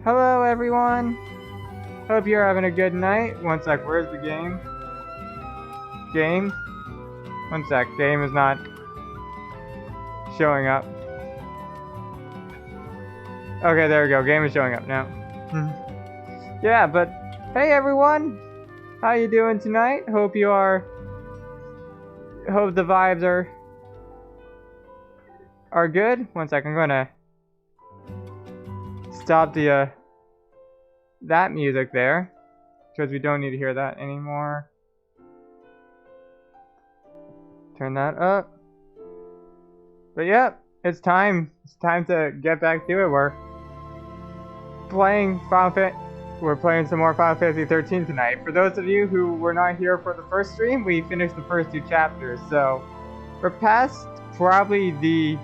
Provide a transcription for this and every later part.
Hello everyone! Hope you're having a good night. One sec, where's the game? Game? One sec, game is not showing up. Okay, there we go, game is showing up now. Yeah, but hey everyone! How you doing tonight? Hope the vibes are good. One sec, I'm gonna stop the that music there, because we don't need to hear that anymore. Turn that up. But yep, it's time. It's time to get back to it. We're playing some more Final Fantasy XIII tonight. For those of you who were not here for the first stream, we finished the first 2 chapters, so we're past probably the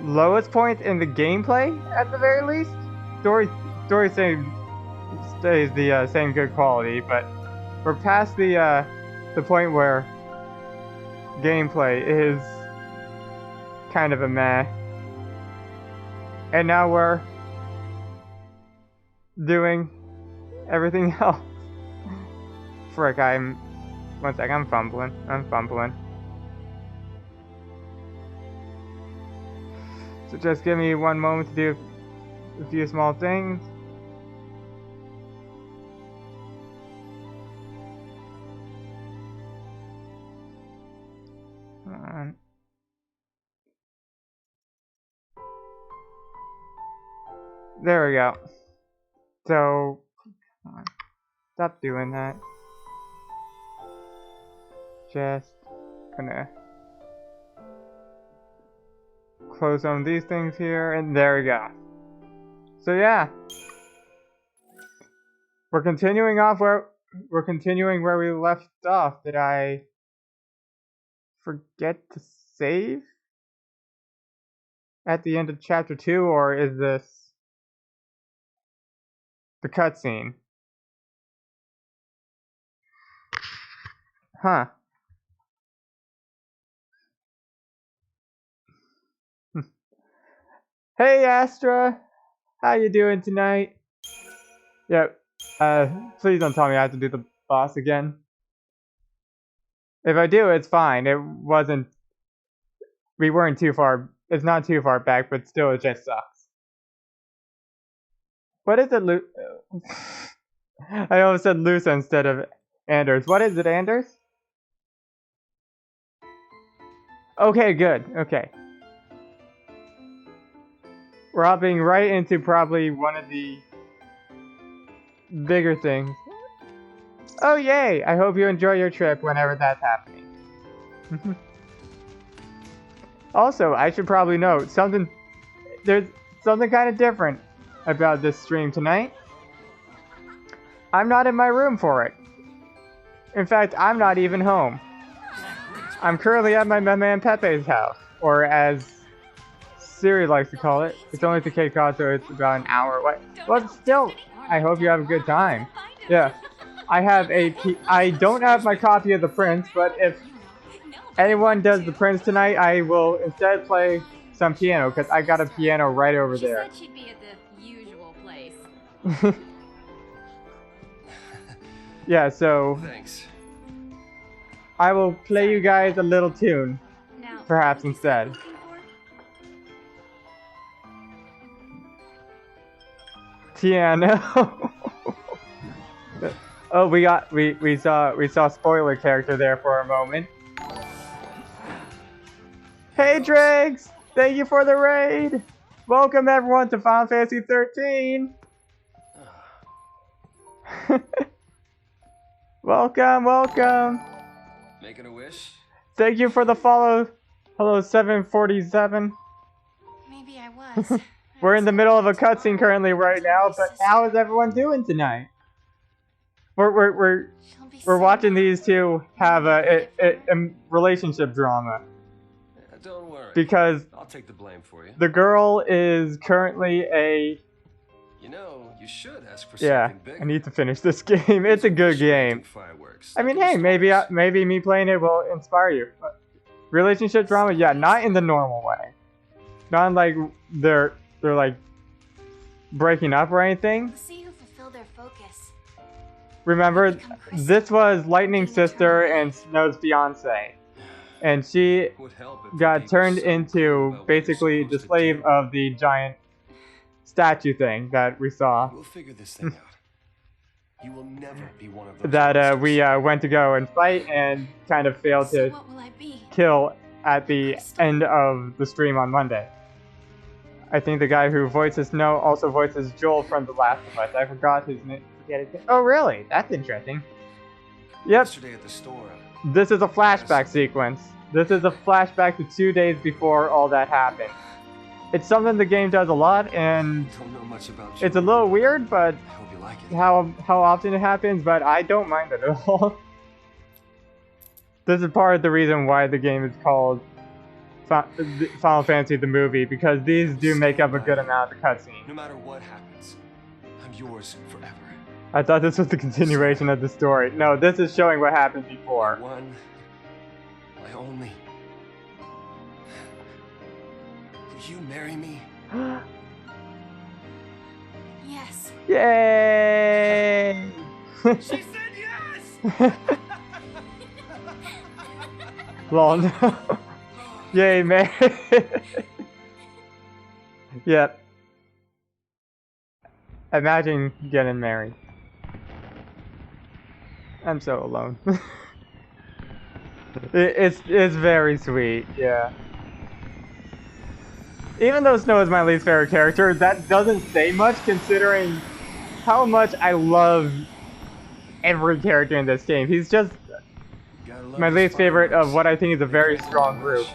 lowest point in the gameplay at the very least. Story stays the same good quality, but we're past the point where gameplay is kind of a meh, and now we're doing everything else. Frick, one sec, I'm fumbling. So just give me one moment to do a few small things. There we go. So, come on. Stop doing that. Just gonna close some of these things here, and there we go. So yeah, we're continuing where we left off. Did I forget to save at the end of chapter 2, or is this the cutscene? Huh. Hey Astra, how you doing tonight? Yep. Please don't tell me I have to do the boss again. If I do, it's fine. We weren't too far. It's not too far back, but still, it just sucks. What is it, I almost said Lusa instead of Anders. What is it, Anders? Okay, good. Okay. We're hopping right into probably one of the bigger things. Oh, yay! I hope you enjoy your trip whenever that's happening. Also, I should probably note there's something kind of different about this stream tonight. I'm not in my room for it. In fact, I'm not even home. I'm currently at my man Pepe's house, or as Siri likes to call it. It's only to Cape Cod, so it's about an hour away. But still, I hope you have a good time. Yeah, I don't have my copy of The Prince, but if anyone does The Prince tonight, I will instead play some piano, because I got a piano right over there. She said she'd be at the usual place. Yeah, so Thanks. I will play you guys a little tune, perhaps instead. Piano. Oh, we saw spoiler character there for a moment. Hey Dregs! Thank you for the raid! Welcome everyone to Final Fantasy XIII! Welcome! Making a wish? Thank you for the follow. Hello, 747. Maybe I was. We're in the middle of a cutscene currently right now, but how is everyone doing tonight? We're watching these two have a relationship drama. Don't worry. Because I'll take the blame for you. The girl is currently a... You know, you should ask for yeah, something big. I need to finish this game. It's a good game. Fireworks. I mean, hey, maybe me playing it will inspire you. Relationship drama? Yeah, not in the normal way. Not like they're like breaking up or anything. We'll see who fulfilled their focus. Remember, this was Lightning's sister and Snow's fiance, and she Would help if the got game was turned so clear into about what you're basically the supposed to slave do. of the giant statue thing that we saw. We'll figure this thing out. You will never be one of those That monsters. we went to go and fight and kind of failed So to what will I be? kill at the end of the stream on Monday. I think the guy who voices Snow also voices Joel from The Last of Us. I forgot his name. Oh, really? That's interesting. Yep, Yesterday at the store. this is a flashback sequence. This is a flashback to 2 days before all that happened. It's something the game does a lot, and Don't know much about you. it's a little weird, but I hope you like it. how often it happens, but I don't mind it at all. This is part of the reason why the game is called Final Fantasy the movie, because these do make up a good amount of the cutscene. No matter what happens, I'm yours forever. I thought this was the continuation of the story. No, this is showing what happened before. My one, my only. Will you marry me? Yes. Yay! She said yes! Lol, no. Yay, man. Yep. Imagine getting married. I'm so alone. It's very sweet, yeah. Even though Snow is my least favorite character, that doesn't say much considering how much I love every character in this game. He's just Gotta love my these least favorite of fireworks. what I think is a very They strong make group.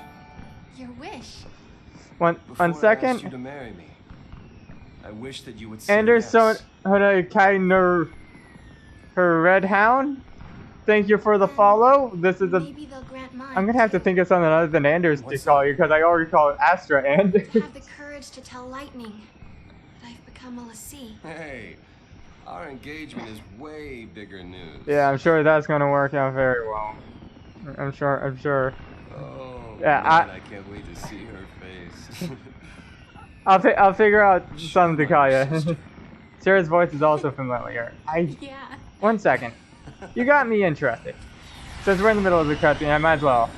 Your wish. One Before I asked you second. to marry me, I wish that you would say Anderson yes. Hunakainer, her red hound. Thank you for the follow. This is a. Maybe they'll grant mine. I'm gonna have to think of something other than Anders to call you because I already call it Astra Anders. Have the courage to tell Lightning that I've become a lassie. Hey, our engagement is way bigger news. Yeah, I'm sure that's gonna work out very well. I'm sure. Oh, Yeah, man, I can't wait to see her face. I'll figure out something to call you. Sarah's voice is also familiar. Yeah. 1 second. You got me interested. Since we're in the middle of the cutscene, I might as well.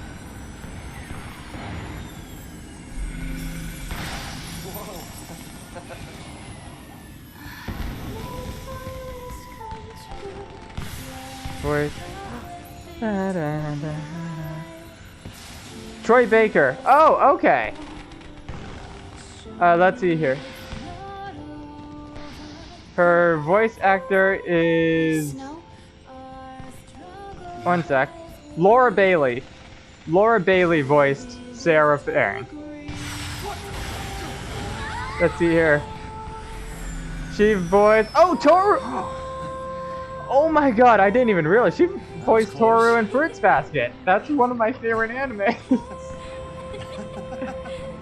Voice. Troy Baker. Oh, okay. Let's see here. Her voice actor is. Snow? 1 sec. Laura Bailey. Laura Bailey voiced Sarah Farron. Let's see here. She voiced. Oh, Toru! Oh my god, I didn't even realize. She voiced Toru in Fruits Basket. That's one of my favorite animes.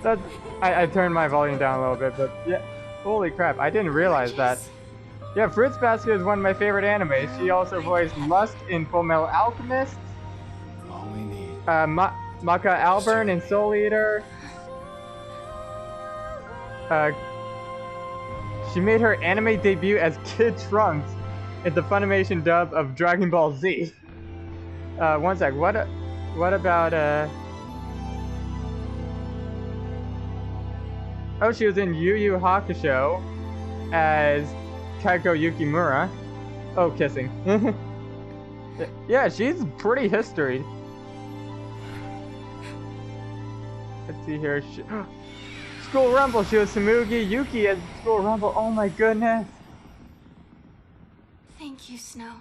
That's. I turned my volume down a little bit, but yeah. Holy crap, I didn't realize that. Yeah, Fruits Basket is one of my favorite animes. She also voiced Lust in Fullmetal Alchemist. All we need. Maka Alburn in Soul Eater. She made her anime debut as Kid Trunks in the Funimation dub of Dragon Ball Z. 1 sec. What about Oh, she was in Yu Yu Hakusho as Kaiko Yukimura. Oh, kissing. Yeah, she's pretty history. Let's see here. School Rumble. She was Samugi Yuki at School Rumble. Oh my goodness. Thank you, Snow.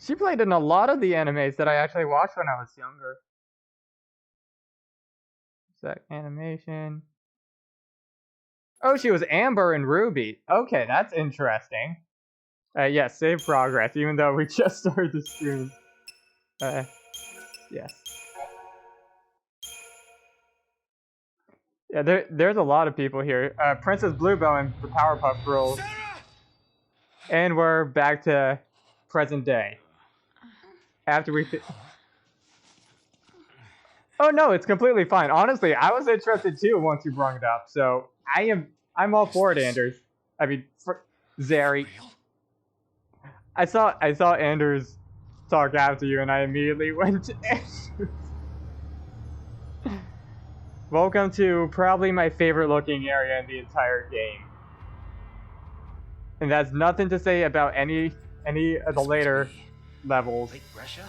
She played in a lot of the animes that I actually watched when I was younger. Sec animation. Oh, she was Amber in Ruby. Okay, that's interesting. Yes, save progress, even though we just started the stream. Yes. Yeah, there's a lot of people here. Princess Bluebell and the Powerpuff Girls. And we're back to present day. After we... Oh no, it's completely fine. Honestly, I was interested too once you brought it up, so I'm all for it, Anders. I mean, Zeri. I saw Anders talk after you, and I immediately went to Anders. Welcome to probably my favorite looking area in the entire game. And that's nothing to say about any of the later levels. Lake Brescia?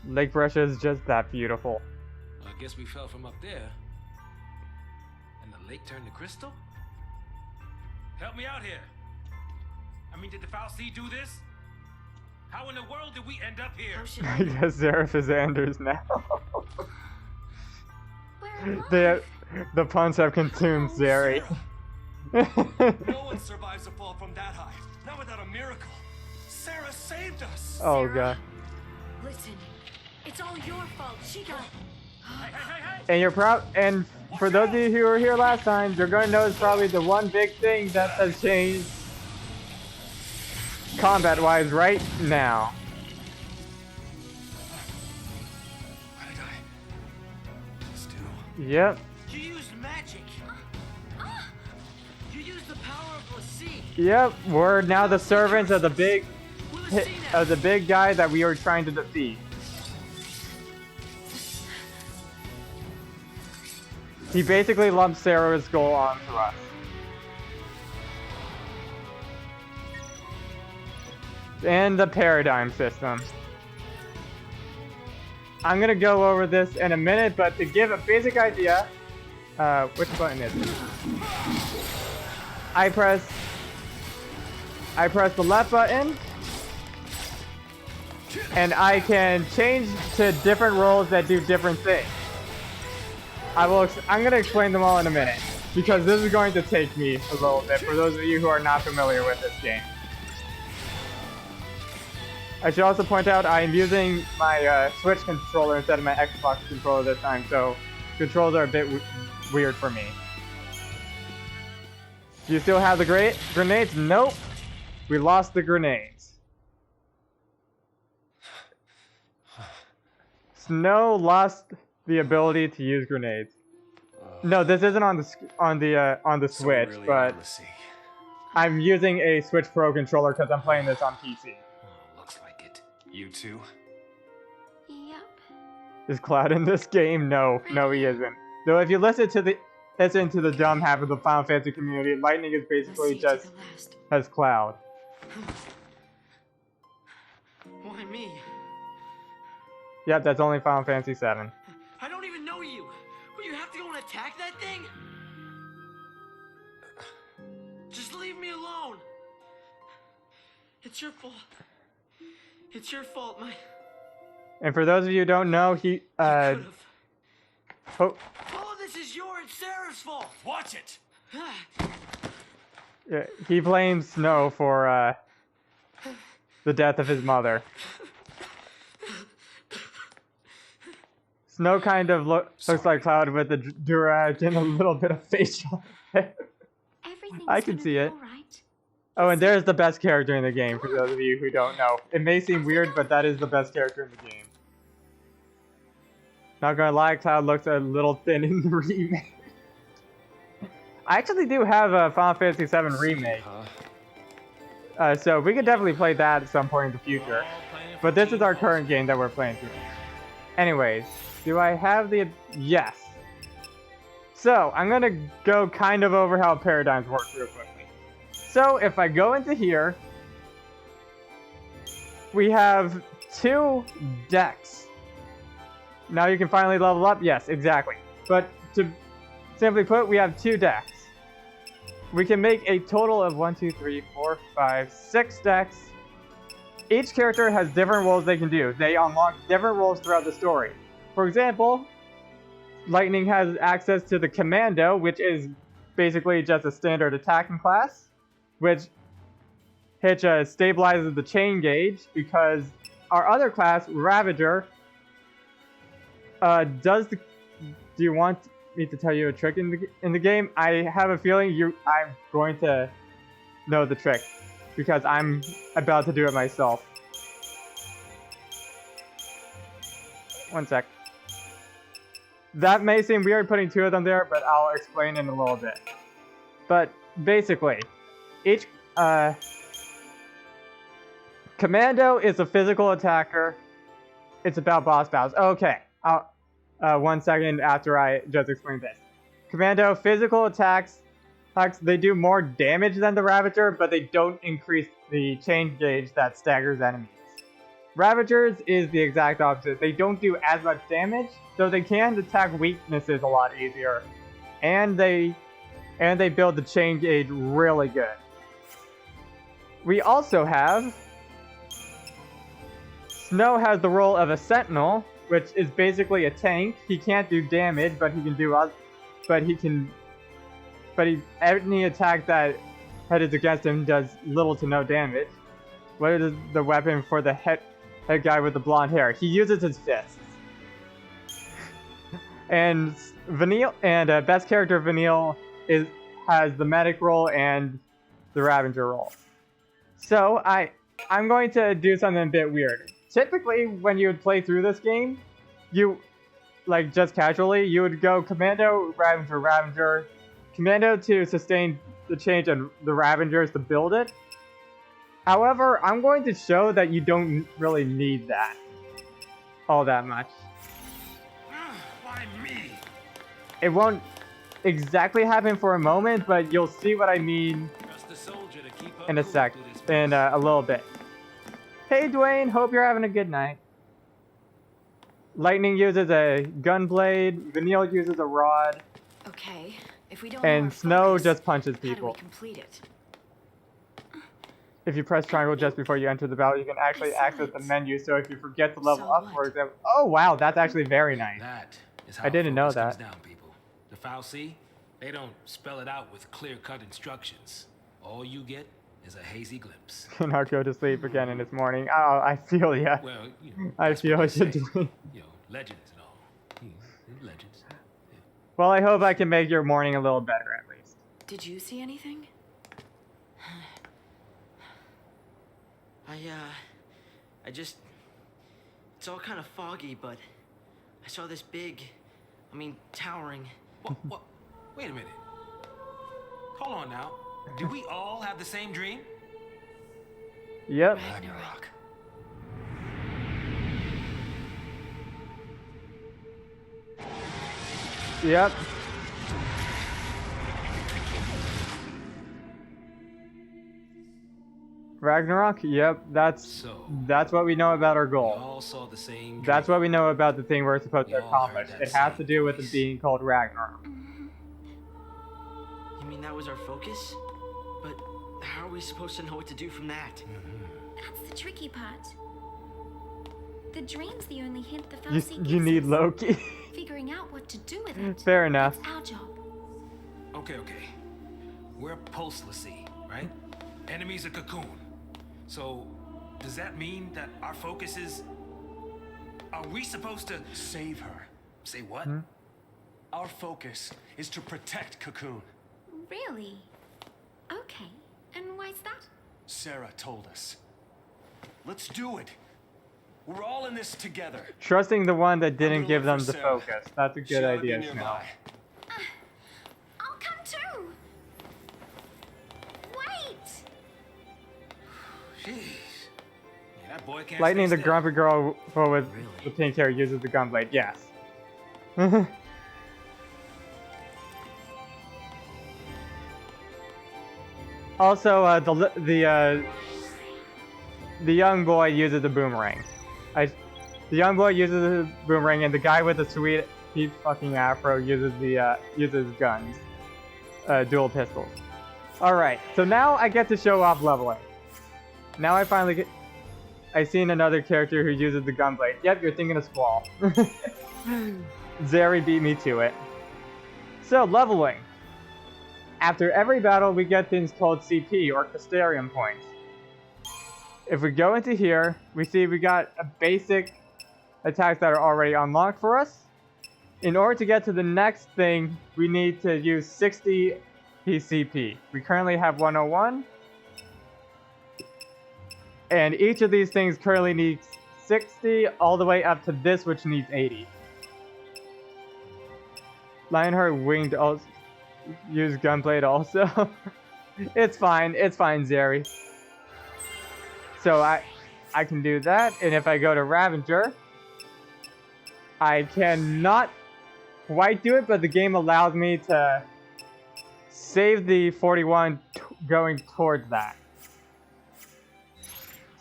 Lake Brescia is just that beautiful. Well, I guess we fell from up there. And the lake turned to crystal? Help me out here. I mean, did the Foul Sea do this? How in the world did we end up here? How should I I guess Zeref is Anders now. We're alive. The puns have consumed Zeri. No one survives a fall from that high. Not without a miracle. Sarah saved us. Oh Sarah, god. Listen, it's all your fault. She got. And you're proud. And for those of you who were here last time, you're going to notice probably the one big thing that has changed combat-wise right now. How did I? Still. Yep. You used magic. You used the power of the sea. Yep. We're now the servants of the big Lucina. of the big guy that we were trying to defeat. He basically lumped Sarah's skull onto us. And the paradigm system. I'm gonna go over this in a minute, but to give a basic idea, which button is it? I press the left button, and I can change to different roles that do different things. I'm gonna explain them all in a minute, because this is going to take me a little bit for those of you who are not familiar with this game. I should also point out I am using my Switch controller instead of my Xbox controller this time, so controls are a bit weird for me. Do you still have the grenades? Nope. We lost the grenades. Snow lost the ability to use grenades. No, this isn't on the Switch, really but on the sea. I'm using a Switch Pro controller because I'm playing this on PC. Looks like it. You too? Yep. Is Cloud in this game? No, he isn't. Though if you listen to the dumb half of the Final Fantasy community, Lightning is basically Let's see to just the last. as Cloud. Why me? Yep, that's only Final Fantasy VII. I don't even know you. Will you have to go and attack that thing? Just leave me alone. It's your fault. It's your fault, my. And for those of you who don't know, he Could've. oh, All of this is your and Sarah's fault. Watch it! yeah, he blames Snow for the death of his mother. Snow kind of looks like Cloud with a durag and a little bit of facial hair. Everything's I can gonna see be it. all right. Oh, and there's the best character in the game, for those of you who don't know. It may seem weird, but that is the best character in the game. Not gonna lie, Cloud looks a little thin in the remake. I actually do have a Final Fantasy VII remake, so we could definitely play that at some point in the future. But this is our current game that we're playing through. Anyways, do I have the... Yes. So, I'm gonna go kind of over how paradigms work real quickly. So, if I go into here, we have 2 decks. Now you can finally level up? Yes, exactly. But to simply put, we have 2 decks. We can make a total of 1, 2, 3, 4, 5, 6 decks. Each character has different roles they can do. They unlock different roles throughout the story. For example, Lightning has access to the Commando, which is basically just a standard attacking class, which Hitch stabilizes the chain gauge, because our other class, Ravager, does the... Do you want me to tell you a trick in the game? I have a feeling I'm going to know the trick, because I'm about to do it myself. One sec. That may seem weird putting 2 of them there, but I'll explain in a little bit. But basically, each Commando is a physical attacker. It's about boss battles. Okay. 1 second after I just explained this. Commando physical attacks. They do more damage than the Ravager, but they don't increase the change gauge that staggers enemies. Ravagers is the exact opposite. They don't do as much damage, though they can attack weaknesses a lot easier. And they build the chain gauge really good. We also have Snow has the role of a sentinel, which is basically a tank. He can't do damage, but he can do any attack that is against him does little to no damage. What is the weapon for the head guy with the blonde hair? He uses his fists. And Vanille and best character Vanille has the medic role and the Ravager role. So I'm going to do something a bit weird. Typically, when you would play through this game, you just casually, you would go Commando, Ravager, Ravager, Commando to sustain the change, and the Ravagers to build it. However, I'm going to show that you don't really need that all that much. Why me? It won't exactly happen for a moment, but you'll see what I mean in a sec, in a little bit. Hey Dwayne, hope you're having a good night. Lightning uses a gunblade, Vanille uses a rod, Okay, if we don't and Snow just punches how do we people. complete it? If you press triangle just before you enter the battle, you can actually access the menu. So if you forget to level So up, what? for example, oh wow, that's actually very nice. That is I didn't know focus that. comes down, people. The Foul C, they don't spell it out with clear-cut instructions. All you get is a hazy glimpse. Cannot go to sleep again in this morning. Oh, I feel ya. Well, you know, I that's feel what they you say. doing. You know, legends and all. Legends. Yeah. Well, I hope I can make your morning a little better at least. Did you see anything? It's all kind of foggy, but I saw this big, towering. What? Wait a minute. Hold on now. Did we all have the same dream? Yep. Ragnarok. Yep. Ragnarok? Yep, that's what we know about our We goal. all saw the same That's dream. what we know about the thing we're supposed to We all heard accomplish. that It has to same do with it voice. being called Ragnarok. You mean that was our focus? But how are we supposed to know what to do from that? That's the tricky part. The dream's the only hint the You, Falsey you gives need us. Loki. Figuring out what to do with it. Fair enough. That's our job. Okay. We're pulselessy, right? Enemy's a cocoon. So, does that mean that our focus is... Are we supposed to... Save her. Say what? Hmm? Our focus is to protect Cocoon. Really? Okay. And why's that? Sarah told us. Let's do it. We're all in this together. Trusting the one that didn't gonna give look them for the Sarah. focus. That's a She good ought to be idea, Snow. nearby. I'll come too. Wait. Jeez. Yeah, that boy can't Lightning, stay the still. grumpy girl with Really? the pink hair, uses the gunblade. Yes. Also, the young boy uses the boomerang. The young boy uses the boomerang, and the guy with the sweet fucking afro uses guns, dual pistols. All right, so now I get to show off leveling. Now I seen another character who uses the gunblade. Yep, you're thinking of Squall. Zeri beat me to it. So, leveling. After every battle, we get things called CP, or Castellium points. If we go into here, we see we got a basic attacks that are already unlocked for us. In order to get to the next thing, we need to use 60 PCP. We currently have 101. And each of these things currently needs 60, all the way up to this, which needs 80. Lionheart Winged also use Gunblade also. It's fine, Zeri. So I can do that, and if I go to Ravager, I cannot quite do it, but the game allows me to save the 41 going towards that.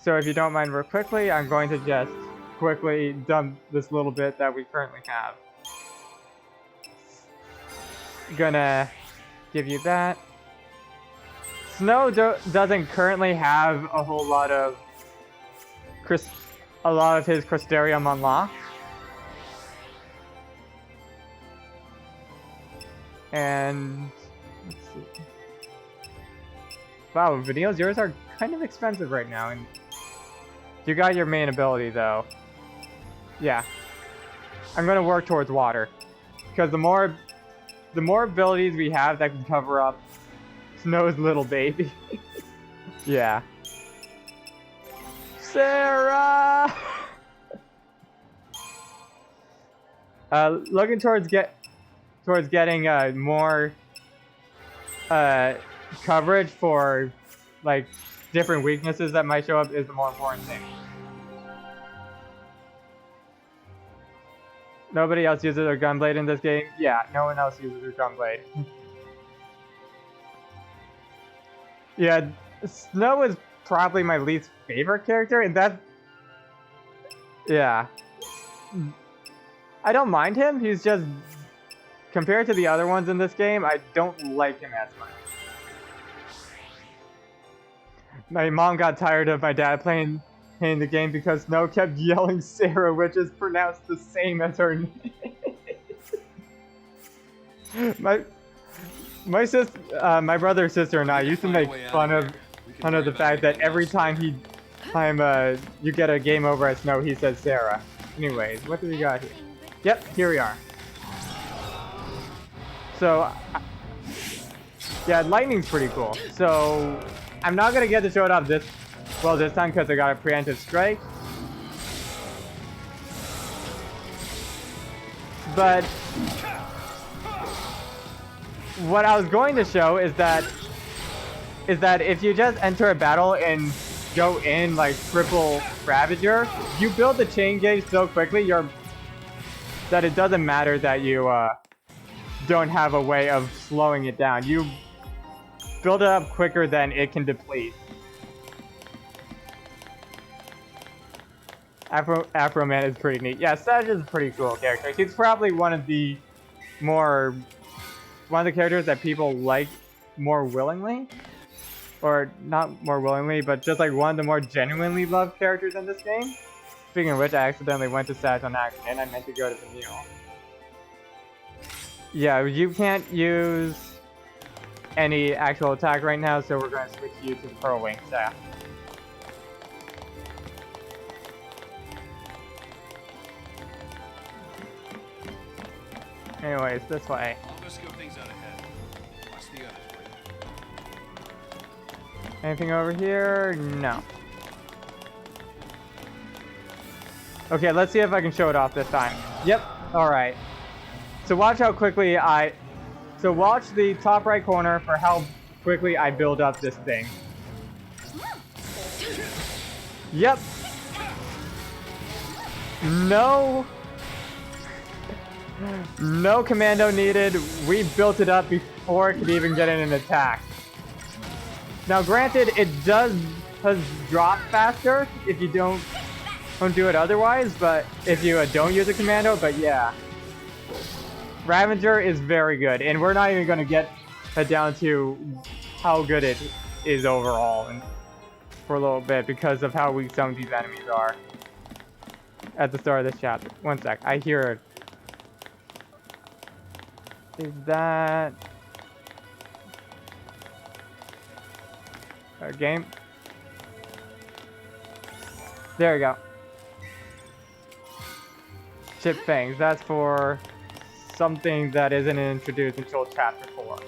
So if you don't mind real quickly, I'm going to just quickly dump this little bit that we currently have. Gonna give you that. Snow doesn't currently have a whole lot of his Crystarium unlocked. And let's see. Wow, Vanille's, yours are kind of expensive right now, and you got your main ability though. Yeah. I'm gonna work towards water. Because the more abilities we have that can cover up Snow's little baby. Yeah. Sarah! Looking towards getting more coverage for like different weaknesses that might show up is the more important thing. Nobody else uses their gunblade in this game? Yeah, no one else uses their gunblade. Yeah, Snow is probably my least favorite character, and that... Yeah. I don't mind him, he's just... Compared to the other ones in this game, I don't like him as much. My mom got tired of my dad playing the game because Snow kept yelling Sarah, which is pronounced the same as her name. My brother, sister, and I used to make fun of the fact that every time you get a game over at Snow, he says Sarah. Anyways, what do we got here? Yep, here we are. So, yeah, lightning's pretty cool. So, I'm not gonna get to show it off this time because I got a preemptive strike. But what I was going to show is that if you just enter a battle and go in like triple Ravager, you build the chain gauge so quickly that it doesn't matter that you don't have a way of slowing it down. You build it up quicker than it can deplete. Afro Man is pretty neat. Yeah, Sedge is a pretty cool character. He's probably one of the characters that people like more willingly. Or not more willingly, but just like one of the more genuinely loved characters in this game. Speaking of which, I accidentally went to Sedge on accident. I meant to go to Vanille. Yeah, you can't use any actual attack right now, so we're going to switch you to the Pearl Wing Staff. Anyways, this way. I'll go scope things out ahead. Watch the others, will you? Anything over here? No. Okay, let's see if I can show it off this time. Yep, alright. So watch how quickly So watch the top right corner for how quickly I build up this thing. Yep. No commando needed. We built it up before it could even get in an attack. Now granted, it does drop faster if you don't do it otherwise, but if you don't use a commando, but yeah. Ravager is very good, and we're not even going to get down to how good it is overall for a little bit because of how weak some of these enemies are at the start of this chapter. One sec, I hear it. Is that a game? There we go. Chip Fangs, that's for something that isn't introduced until chapter 4.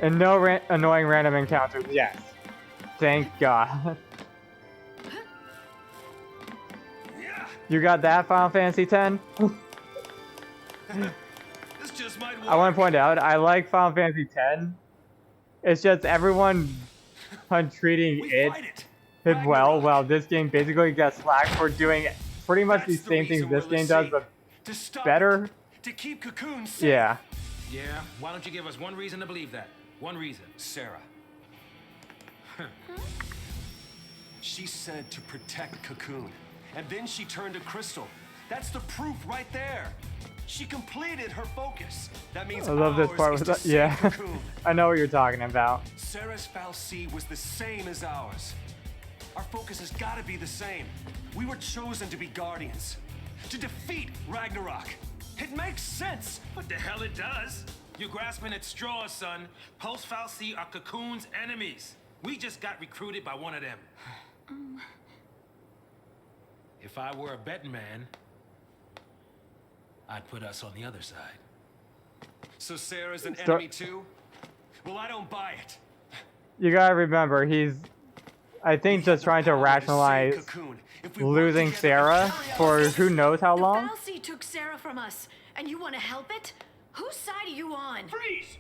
And no annoying random encounters, yes. Thank God. You got that, Final Fantasy X? This just might work. I want to point out, I like Final Fantasy X It's just everyone treating We it fight it. well, Ragnarok. while this game basically gets slack for doing pretty much the That's same things reason this we're game does, listening. but To stop better. it. To keep Cocoon safe. Yeah. Yeah, why don't you give us one reason to believe that? One reason. Sarah. She said to protect Cocoon. And then she turned to Crystal. That's the proof right there. She completed her focus. That means I love this ours part is with to that. save Yeah. Cocoon. I know what you're talking about. Sarah's fal'C was the same as ours. Our focus has got to be the same. We were chosen to be guardians. To defeat Ragnarok. It makes sense. What the hell it does? You're grasping at straws, son. Post fal'C are Cocoon's enemies. We just got recruited by one of them. If I were a betting man, I'd put us on the other side. So Sarah's an Start- enemy too? Well, I don't buy it. You gotta remember, he's, I think, just trying to Power save rationalize Cocoon. If we work losing together, Sarah for who knows how The long. fal'C took Sarah from us, and you want to help it? Whose side are you on? Freeze!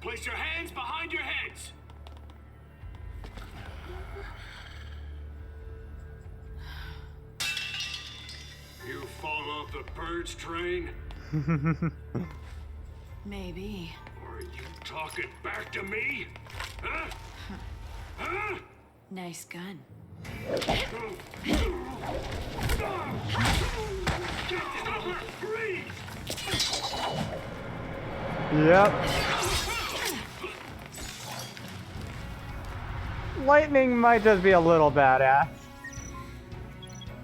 Place your hands behind your heads. You fall off the birds train? Maybe. Or are you talking back to me? Huh? Huh? Nice gun. Stop her! Freeze! Yep. Lightning might just be a little badass.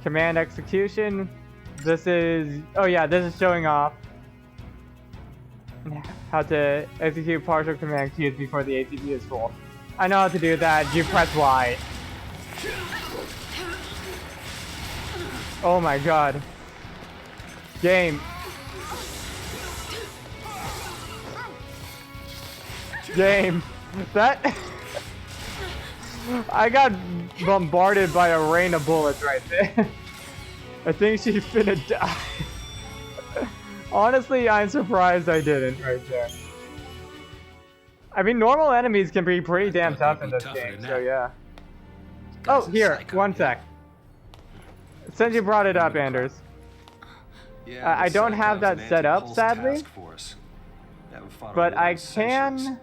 Command execution. This is, oh yeah, this is showing off how to execute partial command keys before the ATB is full. I know how to do that. You press Y. Oh my god. Game. Game. That... I got bombarded by a rain of bullets right there. I think she's finna die. Honestly, I'm surprised I didn't right there. I mean, normal enemies can be pretty damn tough in this game, so yeah. Oh, here, one sec. Since you brought it up, Anders. Yeah, I don't have that set up, sadly. But I can...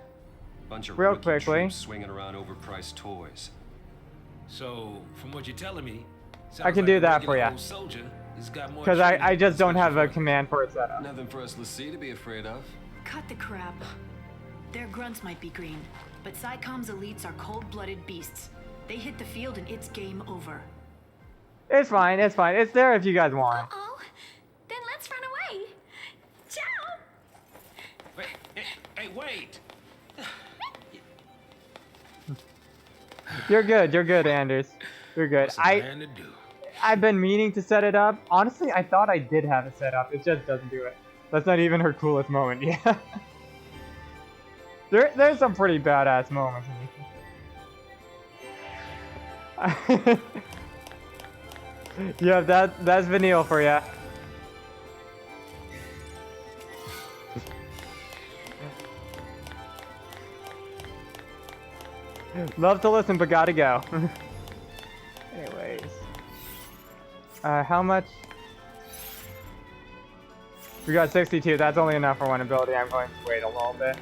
Bunch of real rookie quickly. troops swinging around overpriced toys. So, from what you're telling me, I can do that for ya. Because Because I just don't have a command for it set up. Nothing for us LaCie to be afraid of. Cut the crap. Their grunts might be green, but SciComm's elites are cold-blooded beasts. They hit the field and it's game over. It's fine, it's fine. It's there if you guys want. Oh, then let's run away. Ciao. Wait, hey, wait! You're good, Anders. You're good. What's a man to do? I've been meaning to set it up. Honestly, I thought I did have it set up. It just doesn't do it. That's not even her coolest moment, yeah. There's some pretty badass moments in this. Yeah, that's Vanille for ya. Love to listen, but gotta go. Anyways. How much? We got 62. That's only enough for one ability. I'm going to wait a little bit.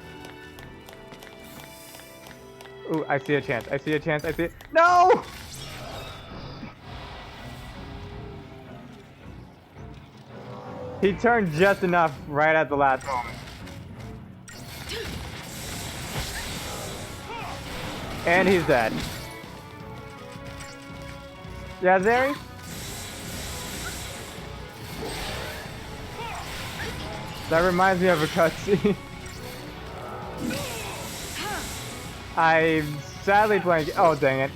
Ooh, I see a chance. I see a chance. I see it. No! He turned just enough right at the last moment. And he's dead. Yeah, Zeri? That reminds me of a cutscene. I'm sadly playing. Oh, dang it.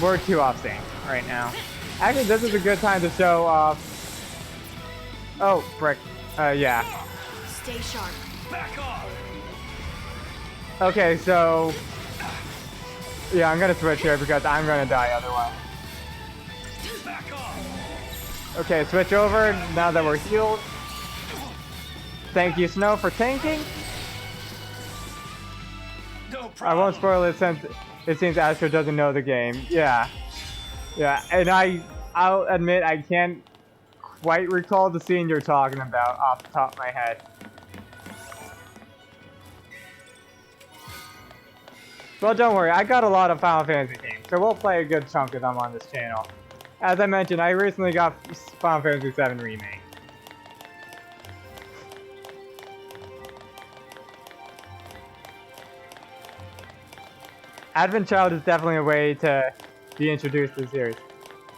We're too off sync right now. Actually, this is a good time to show off. Oh, frick. Yeah. Stay sharp. Back off! Okay, so. Yeah, I'm gonna switch here because I'm gonna die otherwise. Back off! Okay, switch over now that we're healed. Thank you, Snow, for tanking. No problem. I won't spoil it since it seems Astro doesn't know the game. Yeah. Yeah, and I'll admit I can't quite recall the scene you're talking about off the top of my head. Well, don't worry, I got a lot of Final Fantasy games, so we'll play a good chunk of them on this channel. As I mentioned, I recently got Final Fantasy VII Remake. Advent Child is definitely a way to be introduced to the series.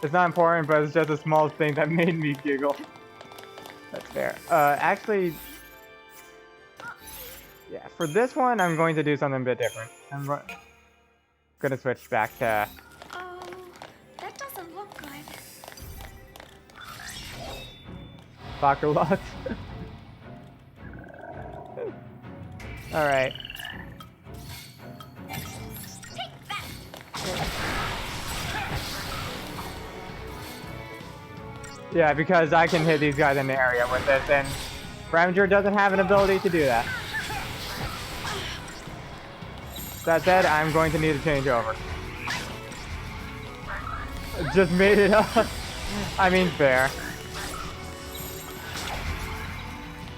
It's not important, but it's just a small thing that made me giggle. That's fair. Actually, yeah, for this one, I'm going to do something a bit different. I'm gonna switch back to... Oh, that doesn't look good. Bakalot. Alright. Yeah, because I can hit these guys in the area with this, and Ravager doesn't have an ability to do that. That said, I'm going to need to change over. Just made it up. I mean, fair.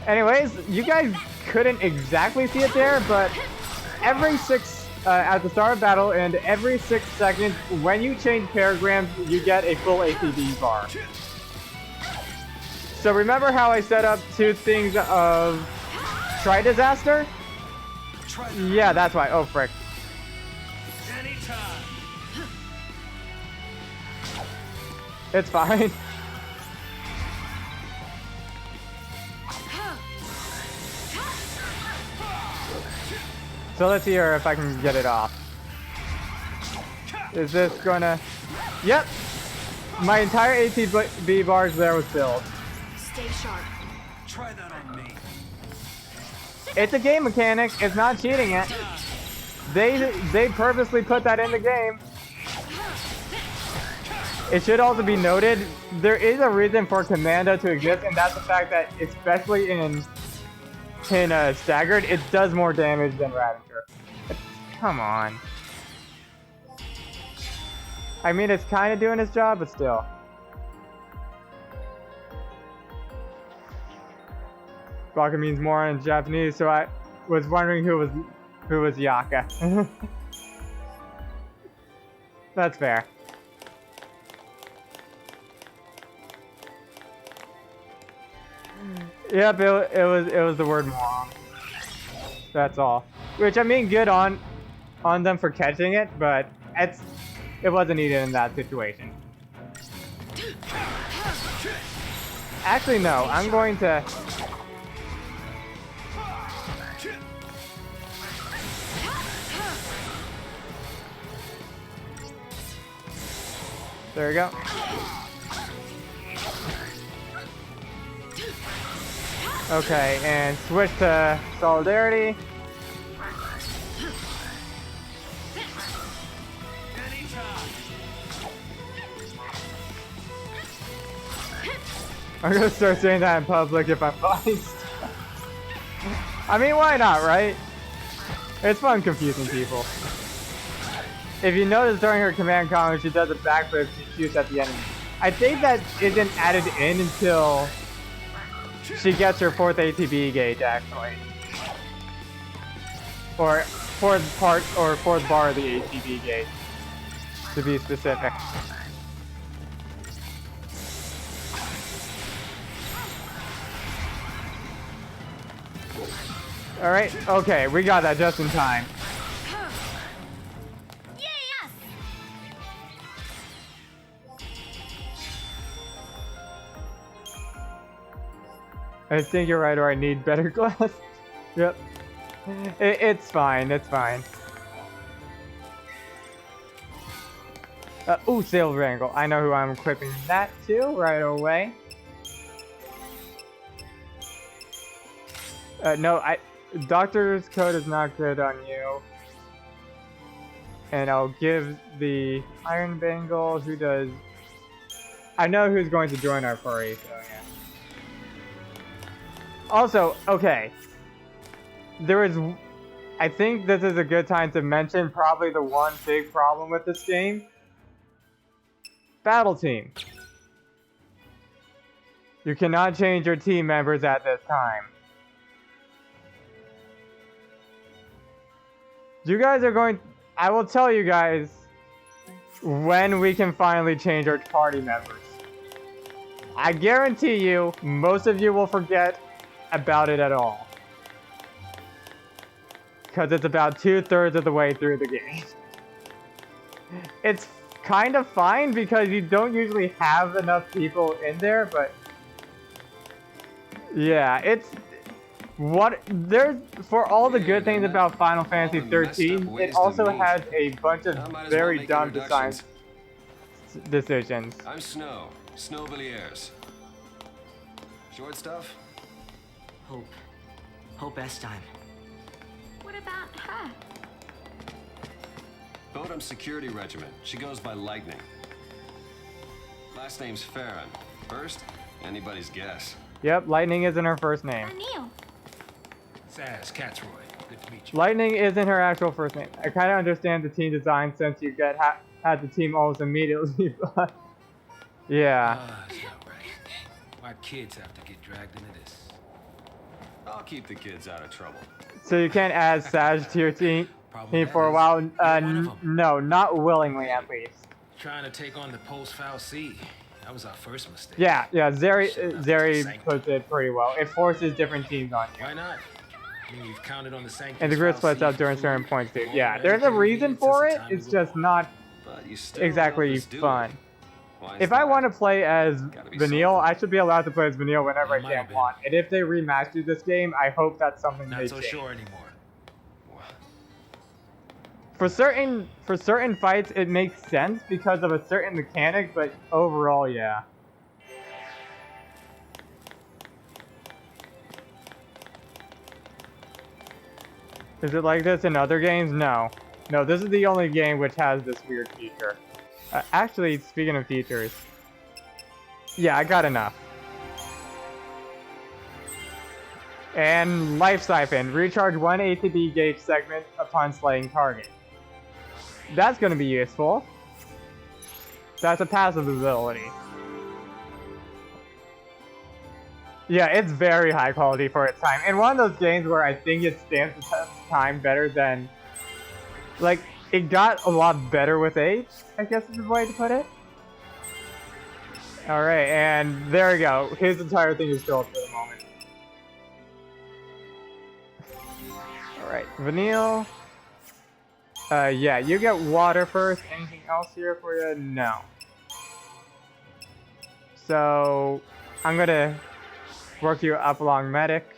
Anyways, you guys couldn't exactly see it there, but every at the start of battle and every 6 seconds, when you change paragrams, you get a full ATB bar. So remember how I set up 2 things of Tri-Disaster? Yeah, that's why. Oh, frick. Anytime. It's fine. So let's see here if I can get it off. Is this gonna... Yep! My entire ATB bars there was filled. Stay sharp. Try that on me. It's a game mechanic. It's not cheating it. They purposely put that in the game. It should also be noted, there is a reason for Commando to exist, and that's the fact that, especially in Staggered, it does more damage than Ravager. Come on. I mean, it's kind of doing its job, but still. Baka means more in Japanese, so I was wondering who was Yaka. That's fair. Yep, it was the word moron. That's all. Which, I mean, good on them for catching it, but it wasn't needed in that situation. Actually, no. I'm going to... There we go. Okay, and switch to Solidarity. I'm gonna start saying that in public if I'm biased. I mean, why not, right? It's fun confusing people. If you notice during her command combo, she does a backflip to shoot at the enemy. I think that isn't added in until she gets her 4th ATB gauge, actually. Or 4th bar of the ATB gauge, to be specific. Alright, okay, we got that just in time. I think you're right, or I need better glass. Yep. It's fine, it's fine. Ooh, Silver Angle. I know who I'm equipping that to right away. No, Doctor's Code is not good on you. And I'll give the Iron Bangle, who does... I know who's going to join our party, so yeah. Also, okay. There is... I think this is a good time to mention probably the one big problem with this game. Battle team. You cannot change your team members at this time. You guys are going... I will tell you guys when we can finally change our party members. I guarantee you, most of you will forget about it at all. Because it's about 2/3 of the way through the game. It's kind of fine because you don't usually have enough people in there, but... Yeah, it's... For all the good things about Final Fantasy XIII, it also has a bunch of very dumb decisions. I'm Snow. Snow Villiers. Short stuff? Hope. Hope Estime. What about her? Bodum's security regiment. She goes by Lightning. Last name's Farron. First, anybody's guess. Yep, Lightning isn't her first name. Neil. Saz, Catsroy. Good to meet you. Lightning isn't her actual first name. I kind of understand the team design since you had the team almost immediately, but... Yeah. That's not right. Why kids have to get dragged into this? I'll keep the kids out of trouble. So you can't add Sag to your team for a while? No, not willingly at least. Trying to take on the post-foul C. That was our first mistake. Yeah, Zeri puts it pretty well. It forces different teams on you. Why not? I mean, you've counted on the Sanctus And the grid splits up during certain points too. Yeah, there's a reason for it. It's just not exactly fun. If I want to play as Vanille, I should be allowed to play as Vanille whenever I damn want. And if they remaster this game, I hope that's something they change. Not so sure anymore. For certain fights, it makes sense because of a certain mechanic, but overall, yeah. Is it like this in other games? No. No, this is the only game which has this weird feature. Actually, speaking of features... Yeah, I got enough. And Life Siphon. Recharge 1 ATB gauge segment upon slaying target. That's going to be useful. That's a passive ability. Yeah, it's very high quality for its time. And one of those games where I think it stands the test of time better than... Like, it got a lot better with age, I guess is the way to put it. Alright, and there we go. His entire thing is filled for the moment. Alright, Vanille. Yeah, you get water first. Anything else here for you? No. So, I'm gonna work you up along medic.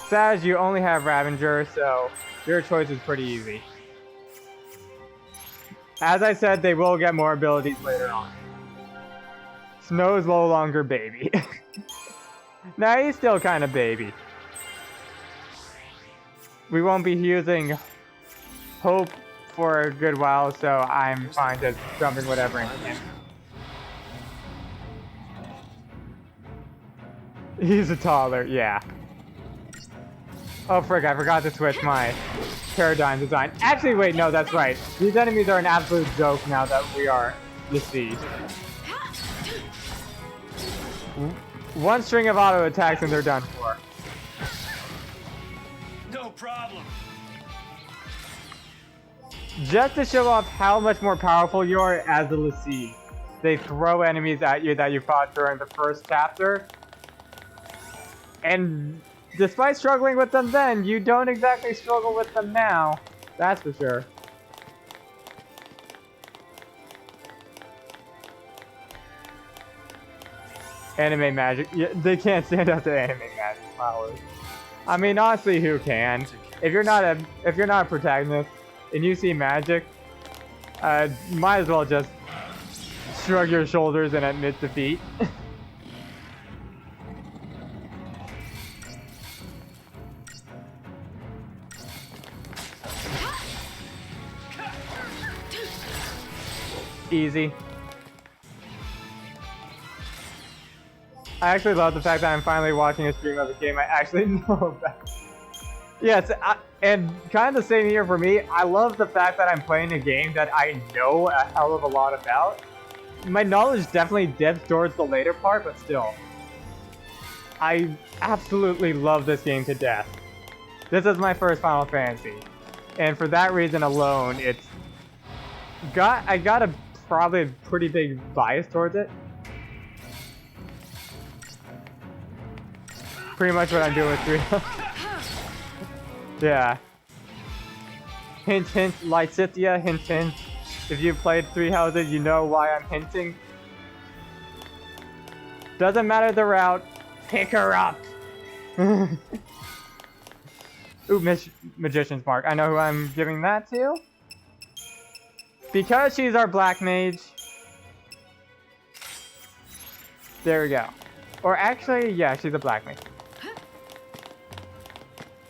Sag, you only have Ravenger, so your choice is pretty easy. As I said, they will get more abilities later on. Snow's no longer baby. Nah, he's still kind of baby. We won't be using Hope for a good while, so I'm fine just dumping whatever in him. He's a taller, yeah. Oh frick, I forgot to switch my paradigm design. Actually, wait, no, that's right. These enemies are an absolute joke now that we are besieged. One string of auto attacks and they're done for. No problem. Just to show off how much more powerful you are as a Lassie, they throw enemies at you that you fought during the first chapter. And despite struggling with them then, you don't exactly struggle with them now. That's for sure. Anime magic. Yeah, they can't stand up to anime magic powers. I mean, honestly, who can? If you're not a protagonist and you see magic, might as well just shrug your shoulders and admit defeat. Easy. I actually love the fact that I'm finally watching a stream of a game I actually know about. Yes, and kind of the same here for me. I love the fact that I'm playing a game that I know a hell of a lot about. My knowledge definitely dips towards the later part, but still. I absolutely love this game to death. This is my first Final Fantasy. And for that reason alone, I got a probably a pretty big bias towards it. Pretty much what I'm doing with 3. Yeah. Hint, hint, Lysithia, hint, hint. If you played 3 houses, you know why I'm hinting. Doesn't matter the route, pick her up! Ooh, Magician's Mark. I know who I'm giving that to. Because she's our black mage. There we go. Or actually, yeah, she's a black mage.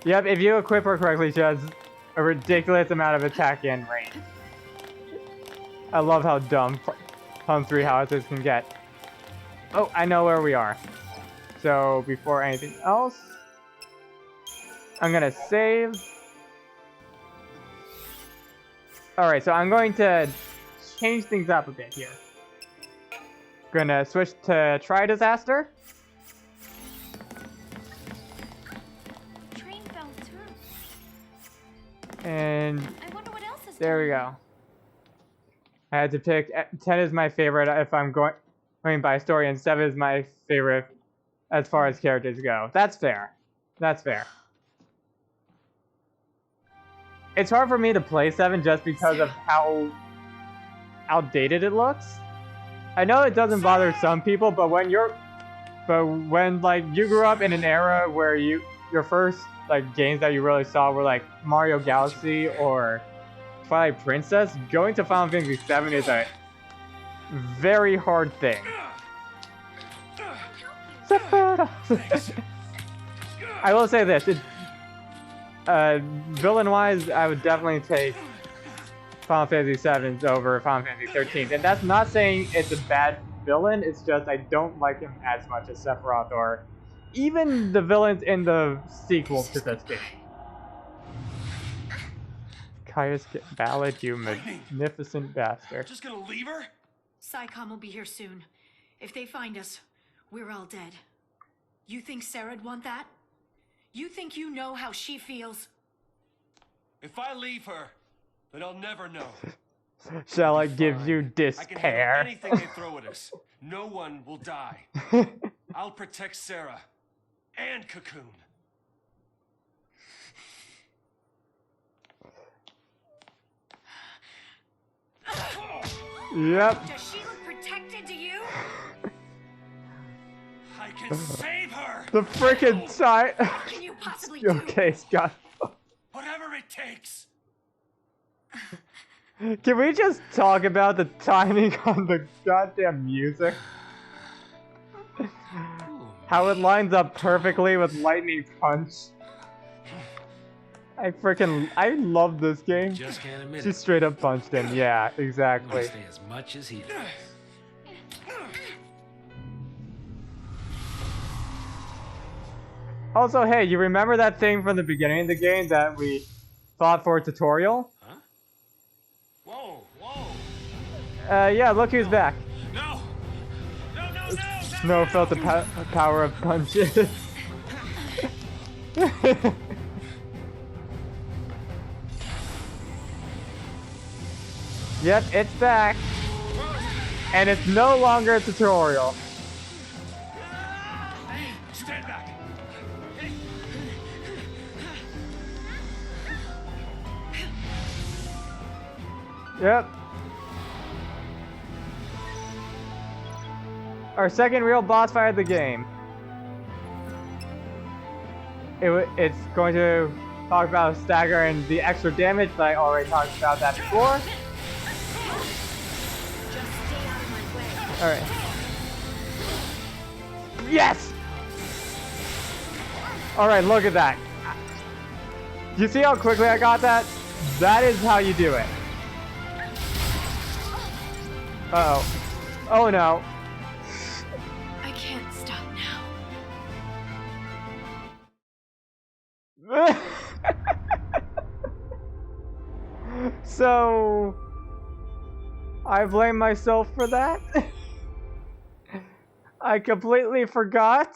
Yep, if you equip her correctly, she has a ridiculous amount of attack and range. I love how dumb Hum 3 houses can get. Oh, I know where we are. So, before anything else, I'm gonna save. Alright, so I'm going to change things up a bit here. Gonna switch to Try Disaster. Train fell through. And I wonder what else is there we go. I had to pick 10 is my favorite if I'm going by story, and 7 is my favorite as far as characters go. That's fair. That's fair. It's hard for me to play 7 just because of how outdated it looks. I know it doesn't bother some people, but when like you grew up in an era where your first like games that you really saw were like Mario Galaxy or Twilight Princess, going to Final Fantasy VII is a very hard thing. I will say this, villain-wise, I would definitely take Final Fantasy VII over Final Fantasy XIII. And that's not saying it's a bad villain, it's just I don't like him as much as Sephiroth or even the villains in the sequels to this game. Kaya's ballad, you magnificent bastard. Just gonna leave her? PSICOM will be here soon. If they find us, we're all dead. You think Sarah'd want that? You think you know how she feels? If I leave her, then I'll never know. Shall I give you I can despair? handle anything they throw at us. No one will die. I'll protect Sarah and Cocoon. Yep. Does she look protected to you? I can save her. The frickin' side. What can you possibly do? Okay, Scott. Whatever it takes. Can we just talk about the timing on the goddamn music? How it lines up perfectly with Lightning Punch. I love this game. Just can't admit She it. straight up punched him. Yeah, I'm exactly. gonna stay as much as he does. Also, hey, you remember that thing from the beginning of the game that we thought for a tutorial? Huh? Whoa, whoa. Yeah, look who's back. No! No, no, no! Snow felt the power of punches. Yep, it's back. And it's no longer a tutorial. Stand back. Yep. Our second real boss fight of the game. It's going to talk about stagger and the extra damage, but I already talked about that before. Just stay out of my way. Alright. Yes! Alright, look at that. You see how quickly I got that? That is how you do it. Uh-oh. Oh no. I can't stop now. So I blame myself for that. I completely forgot.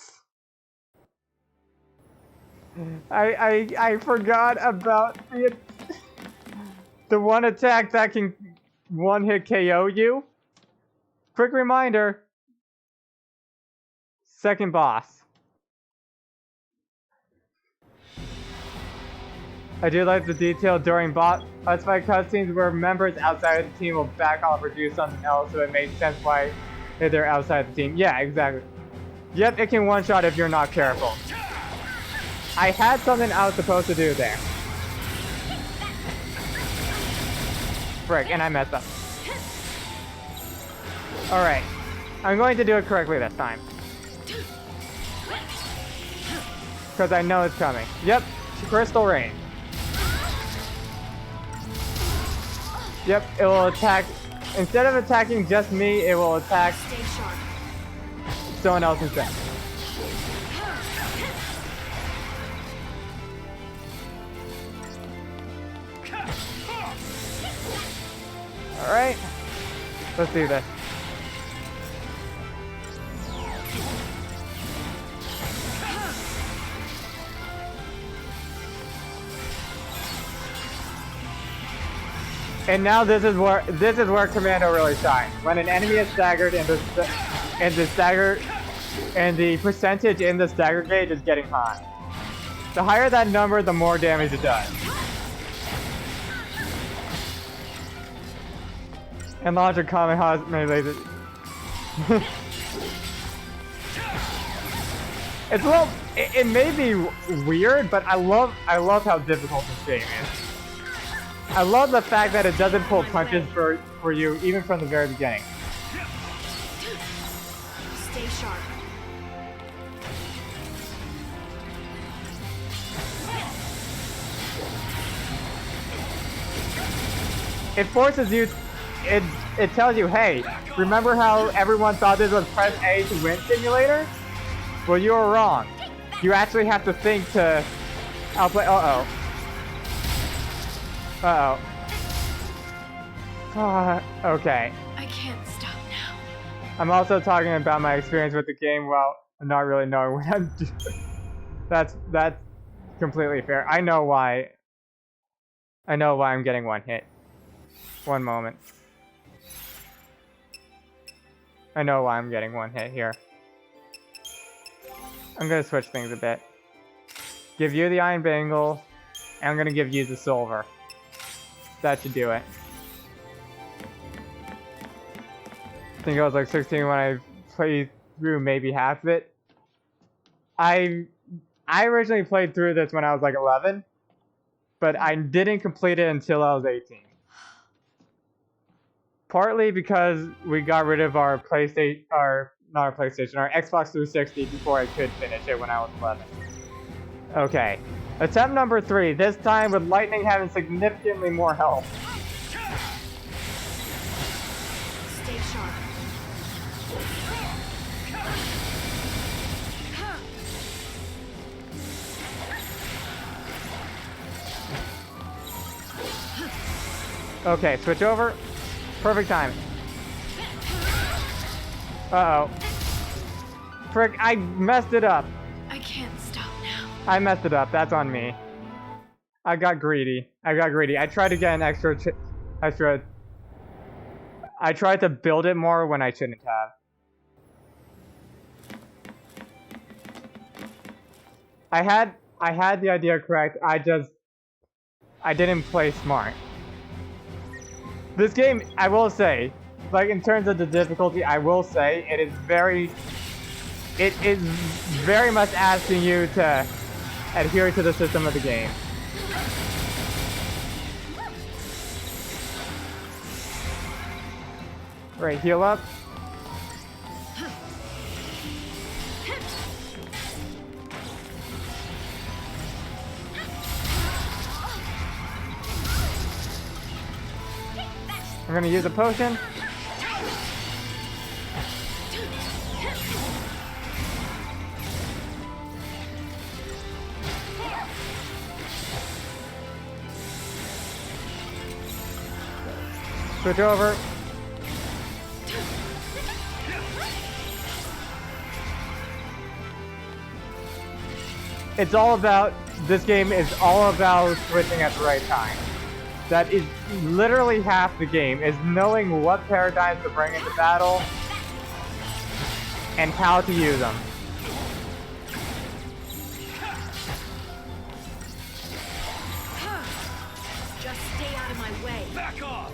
I forgot about the one attack that can one-hit KO you. Quick reminder. Second boss. I do like the detail during boss fight cutscenes where members outside of the team will back off or do something else, so it makes sense why they're outside the team. Yeah, exactly. Yep, it can one-shot if you're not careful. I had something I was supposed to do there. Frick, and I messed up. Alright. I'm going to do it correctly this time. Because I know it's coming. Yep, Crystal Rain. Yep, it will attack. Instead of attacking just me, it will attack someone else instead. Alright, let's do this. And now this is where Commando really shines. When an enemy is staggered and the percentage in the stagger gauge is getting high. The higher that number, the more damage it does. And launch a kamikaze laser. It's a little. It may be weird, but I love how difficult this game is. I love the fact that it doesn't pull punches for you, even from the very beginning. Stay sharp. It forces you. It tells you, hey, remember how everyone thought this was press A to win simulator? Well, you were wrong. You actually have to think to outplay. Uh-oh. Okay. I can't stop now. I'm also talking about my experience with the game while not really knowing what I'm doing. That's completely fair. I know why I'm getting one hit. One moment. I know why I'm getting one hit here. I'm gonna switch things a bit. Give you the iron bangle, and I'm gonna give you the silver. That should do it. I think I was like 16 when I played through maybe half of it. I originally played through this when I was like 11, but I didn't complete it until I was 18. Partly because we got rid of our PlayStation, our Xbox 360 before I could finish it when I was 11. Okay, attempt number 3, this time with lightning having significantly more health. Stay sharp. Okay, switch over. Perfect time. Uh-oh. Frick, I messed it up. I can't stop now. I messed it up. That's on me. I got greedy. I tried to get an extra. I tried to build it more when I shouldn't have. I had the idea correct. I didn't play smart. This game, I will say, like in terms of the difficulty, I will say it is very much asking you to adhere to the system of the game. Right, heal up. I'm gonna use a potion. Switch over. It's all about, this game is all about switching at the right time. That is literally half the game, is knowing what paradigms to bring into battle and how to use them. Just stay out of my way. Back off!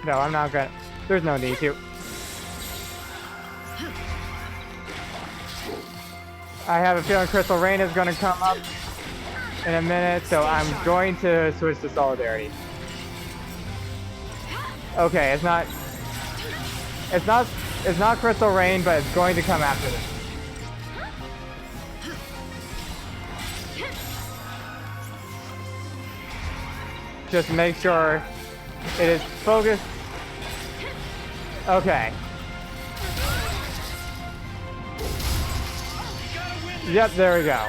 No, I'm not gonna. There's no need to. I have a feeling Crystal Rain is gonna come up in a minute, so I'm going to switch to Solidarity. Okay, it's not Crystal Rain, but it's going to come after this. Just make sure it is focused. Okay. Yep, there we go.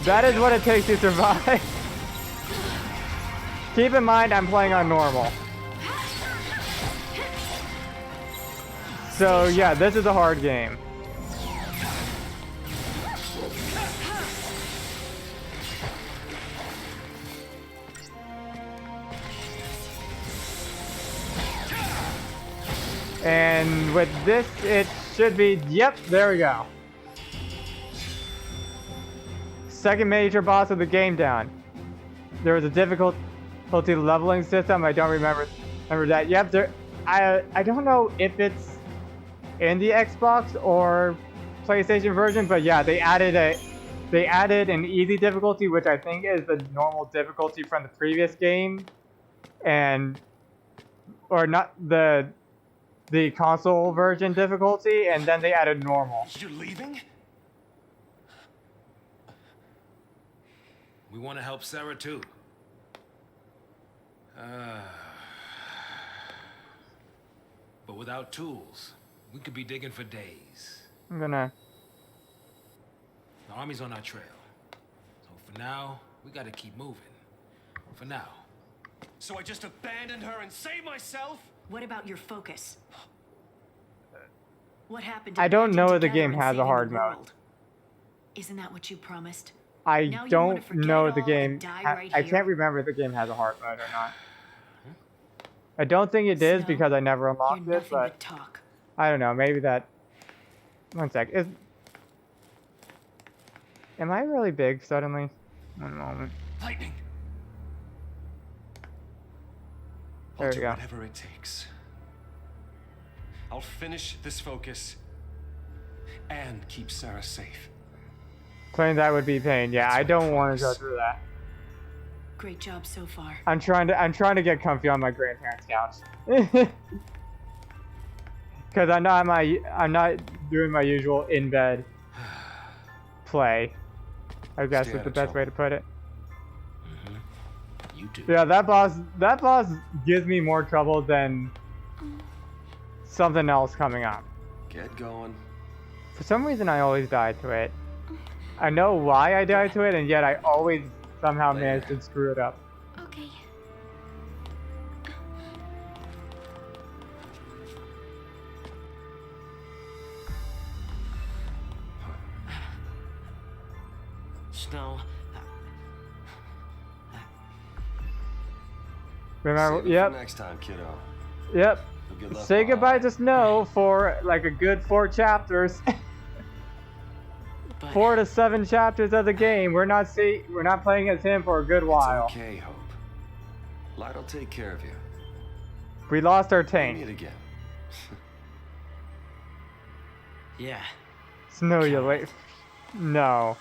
That is what it takes to survive. Keep in mind, I'm playing on normal. So yeah, this is a hard game. And with this, it should be, yep, there we go. Second major boss of the game down. There was a difficulty leveling system. I don't remember that. Yep, there. I don't know if it's in the Xbox or PlayStation version, but yeah, they added an easy difficulty, which I think is the normal difficulty from the previous game, or not the console version difficulty, and then they added normal. You're leaving? We want to help Sarah too. But without tools, we could be digging for days. I'm gonna... The army's on our trail. So for now, we gotta keep moving. For now. So I just abandoned her and saved myself? What about your focus? What happened? I don't know if the game together and has a saving hard the mode. world? Isn't that what you promised? I Now you wanna don't forget know it the all game. and die right I here? can't remember if the game has a hard mode or not. I don't think it is Snow, because I never You're unlocked it, nothing but but talk. I don't know. Maybe that. One sec. Am I really big suddenly? One moment. Lightning! There I'll we do go. whatever it takes. I'll finish this focus and keep Sarah safe. Claim that would be pain. Yeah, I don't want to go through that. Great job so far. I'm trying to get comfy on my grandparents' couch. Because I'm not doing my usual in bed play. I guess Stay is out the of best way to put it. You do. Yeah, that boss gives me more trouble than something else coming up. Get going. For some reason, I always die to it. I know why I die to it, and yet I always somehow manage to screw it up. Okay. Snow. Remember? Save it for Yep. next time, kiddo. Yep. Good luck, Say Bob. goodbye to Snow for like a good 4 chapters. But 4 to 7 chapters of the game. We're not playing as him for a good while. It's okay, Hope. Light'll take care of you. We lost our Meet tank. again. yeah. Snow, you late. No.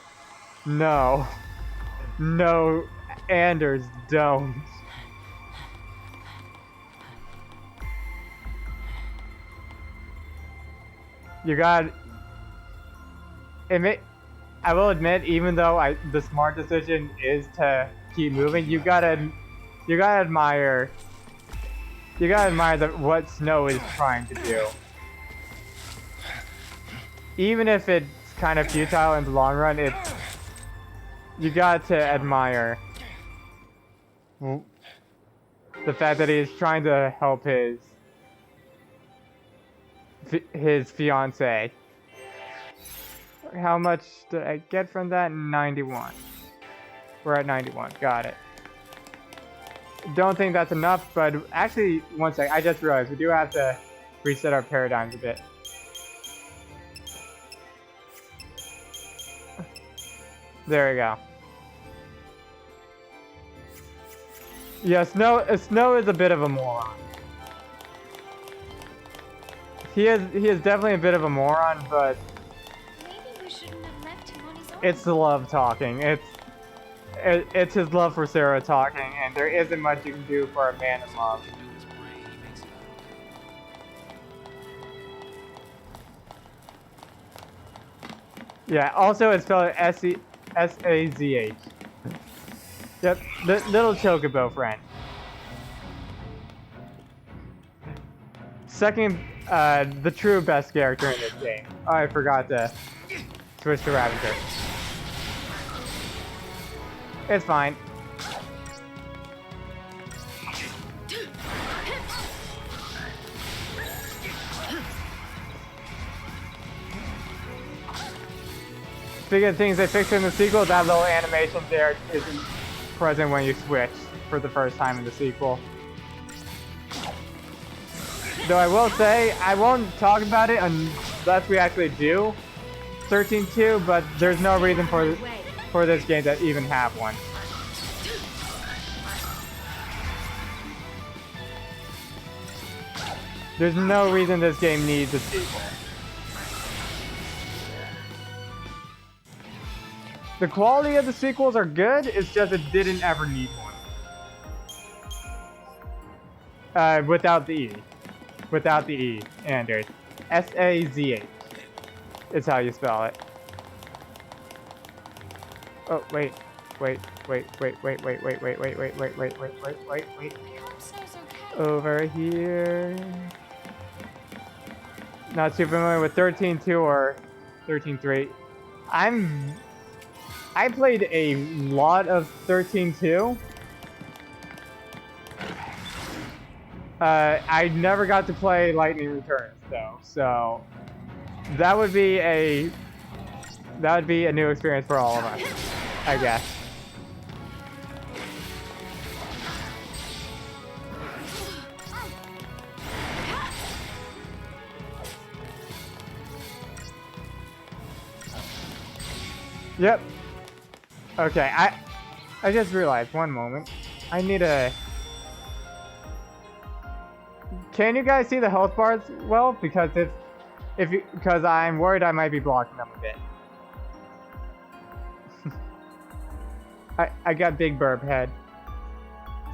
No. No. Anders, don't. You got. I will admit, even though the smart decision is to keep moving, you gotta admire You gotta admire what Snow is trying to do. Even if it's kind of futile in the long run, you got to admire the fact that he's trying to help his fiance. How much did I get from that? 91. We're at 91. Got it. Don't think that's enough, but actually, one sec. I just realized we do have to reset our paradigms a bit. There we go. Yeah, Snow is a bit of a moron. He is definitely a bit of a moron, but Maybe we shouldn't have left him on his own. it's the love talking. It's his love for Sarah talking, and there isn't much you can do for a man in love. Yeah, also it's spelled S-A-Z-H. Yep, the little chocobo friend. Second, the true best character in this game. Oh, I forgot to switch to Ravager. It's fine. Speaking of things they fixed in the sequel, that little animation there isn't present when you switch for the first time in the sequel. Though I will say, I won't talk about it unless we actually do 13.2, but there's no reason for this game to even have one. There's no reason this game needs a sequel. The quality of the sequels are good, it's just it didn't ever need one. Without the E. Without the E, Anders. S-A-Z-H is how you spell it. Oh, wait. Over here. Not too familiar with 13.2 or 13.3. I played a lot of 13.2. I never got to play Lightning Returns though, so that would be a new experience for all of us, I guess. Yep. Okay, I just realized, one moment. I need a... Can you guys see the health bars well? Because because I'm worried I might be blocking them a bit. I got big burp head.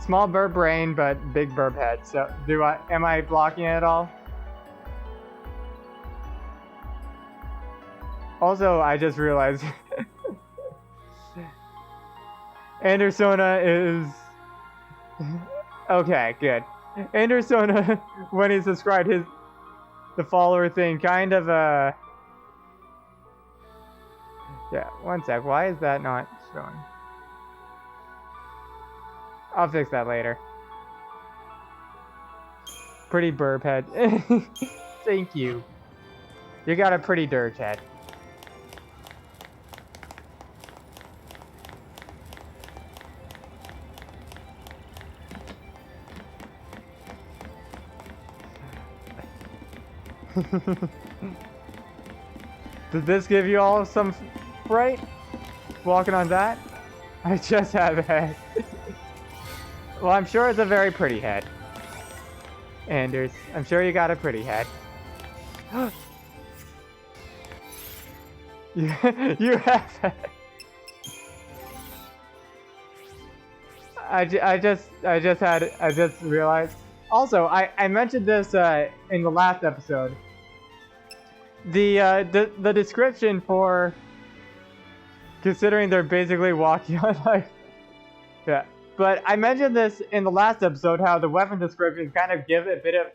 Small burp brain, but big burp head. So am I blocking it at all? Also, I just realized Andersona is okay, good. Andersona, when he subscribed the follower thing, kind of yeah, one sec, why is that not showing? I'll fix that later. Pretty burp head. Thank you. You got a pretty dirt head. Did this give you all some fright? Walking on that? I just have a head. Well, I'm sure it's a very pretty head. Anders, I'm sure you got a pretty head. you have a... I just realized. Also, I mentioned this in the last episode. The description for, considering they're basically walking on ice. Yeah, But I mentioned this in the last episode, how the weapon descriptions kind of give a bit of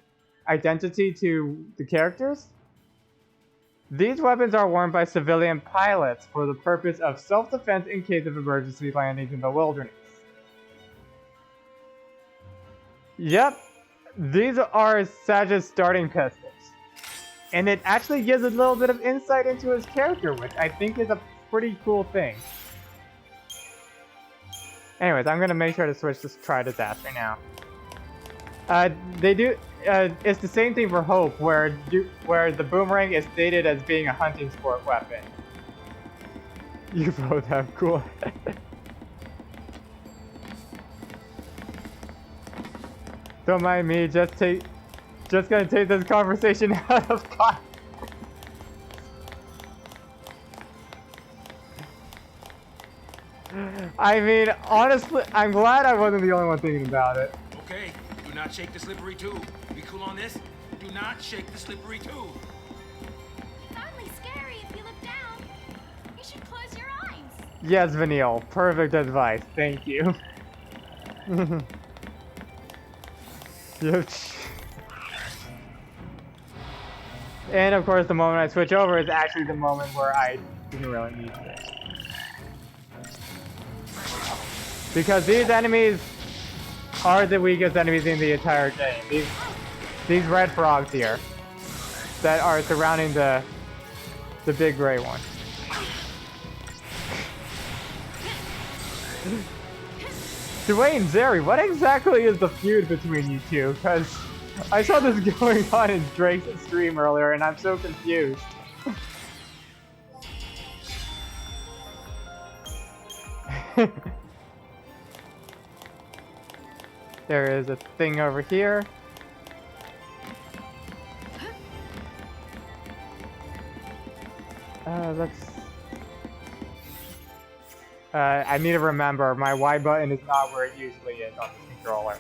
identity to the characters. These weapons are worn by civilian pilots for the purpose of self-defense in case of emergency landings in the wilderness. Yep, these are Saj's starting pistols. And it actually gives a little bit of insight into his character, which I think is a pretty cool thing. Anyways, I'm gonna make sure to switch to try disaster now. It's the same thing for Hope, where the boomerang is stated as being a hunting sport weapon. You both have cool. Don't mind me, just gonna take this conversation out of context. I mean, honestly, I'm glad I wasn't the only one thinking about it. Okay, do not shake the slippery tube. We cool on this? Do not shake the slippery tube. It's only scary if you look down. You should close your eyes. Yes, Vanille. Perfect advice. Thank you. And of course, the moment I switch over is actually the moment where I didn't really need this. Because these enemies are the weakest enemies in the entire game. These red frogs here that are surrounding the big gray one. Dwayne, Zeri, what exactly is the feud between you two? Because I saw this going on in Drake's stream earlier and I'm so confused. There is a thing over here. I need to remember, my Y button is not where it usually is on this controller.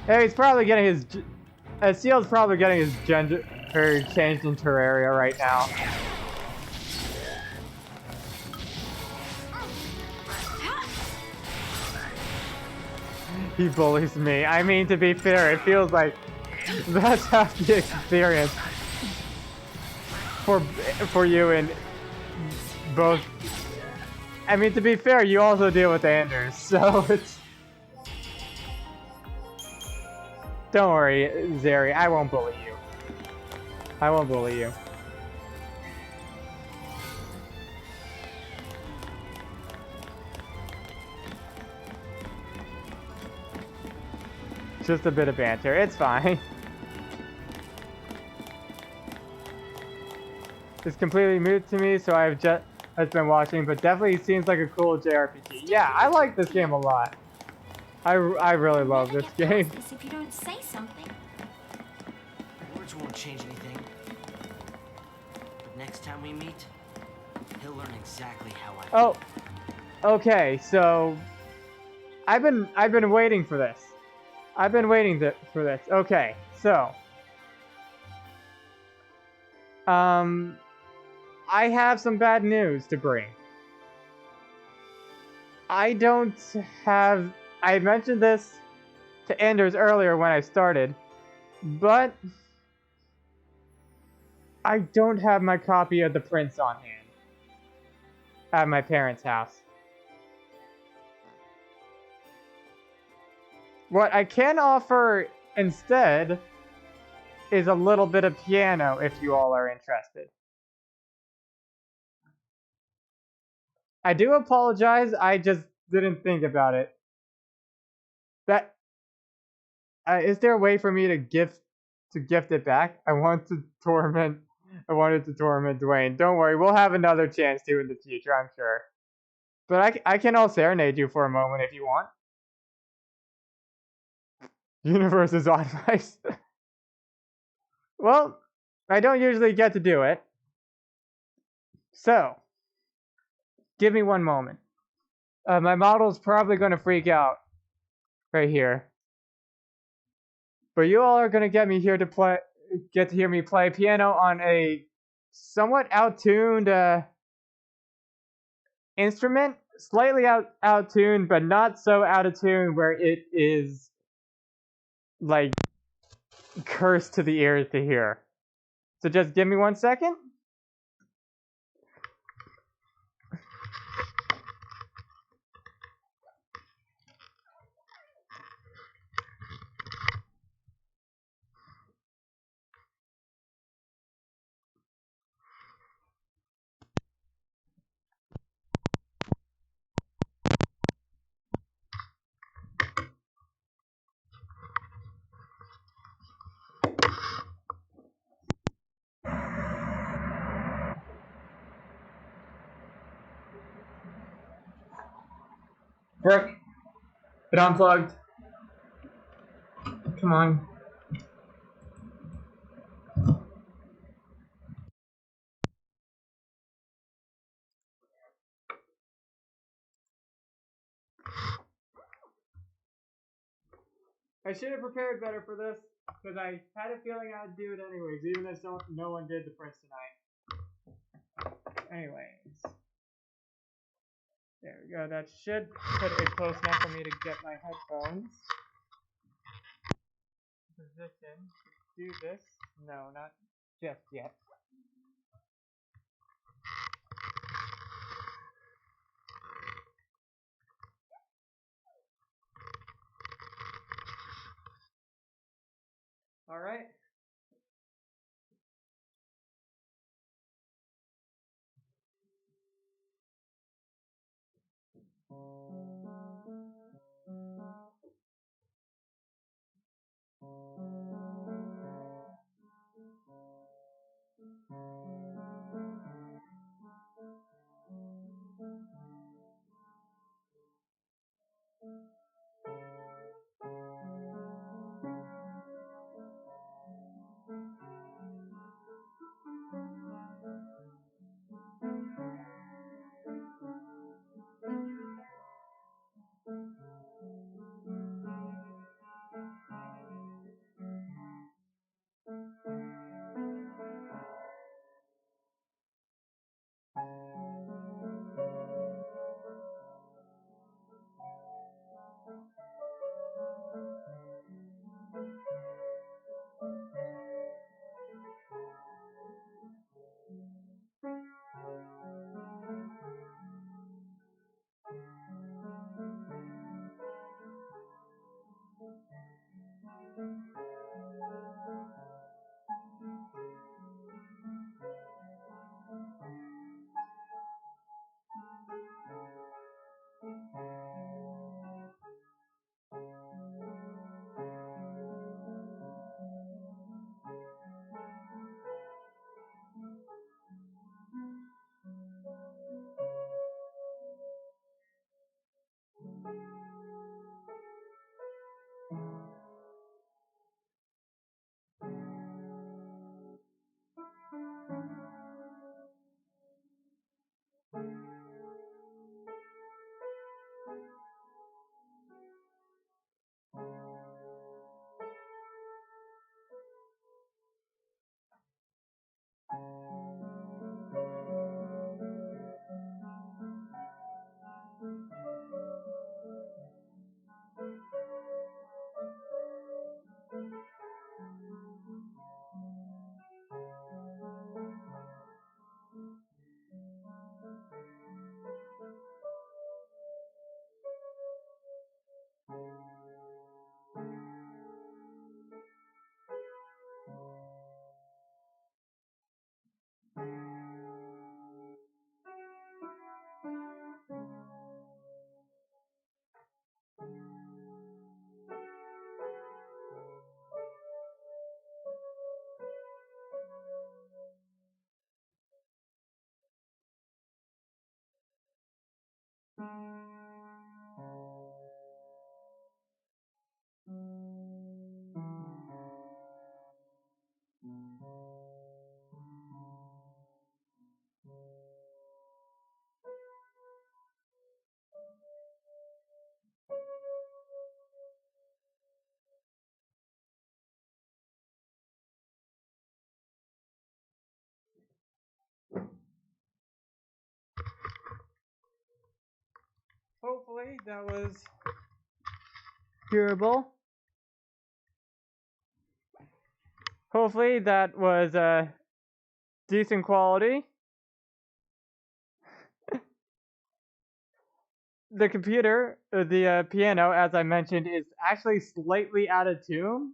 Hey, he's probably getting his... Seal's probably getting his gender changed in Terraria right now. He bullies me. I mean, to be fair, it feels like that's half the experience for you in both. I mean, to be fair, you also deal with Anders, so it's... Don't worry, Zeri, I won't bully you. I won't bully you. Just a bit of banter, it's fine. It's completely new to me, so I've just been watching, but definitely seems like a cool JRPG. Yeah, I like this game a lot. I really love this game. If you don't say something. Words won't change anything. But next time we meet, he'll learn exactly how I feel. Oh, okay. So, I've been waiting for this. I've been waiting for this. Okay, so, I have some bad news to bring. I don't have... I mentioned this to Anders earlier when I started, but I don't have my copy of The Prince on hand at my parents' house. What I can offer instead is a little bit of piano if you all are interested. I do apologize, I just didn't think about it. Is there a way for me to gift it back? I wanted to torment Dwayne. Don't worry, we'll have another chance to in the future, I'm sure. But I can all serenade you for a moment if you want. Universe is on ice. Well, I don't usually get to do it. So, give me one moment. My model's probably going to freak out right here. But you all are going to get to hear me play piano on a somewhat out-tuned instrument, slightly out of tune, but not so out of tune where it is like cursed to the ears to hear. So just give me 1 second. Brooke, it unplugged. Come on. I should have prepared better for this, because I had a feeling I'd do it anyways, even if no one did the prints tonight. Anyways. There we go. That should put it close enough for me to get my headphones. Position. Do this. No, not just yet. Alright. Hopefully that was hearable. Hopefully that was decent quality. The computer, the piano, as I mentioned, is actually slightly out of tune.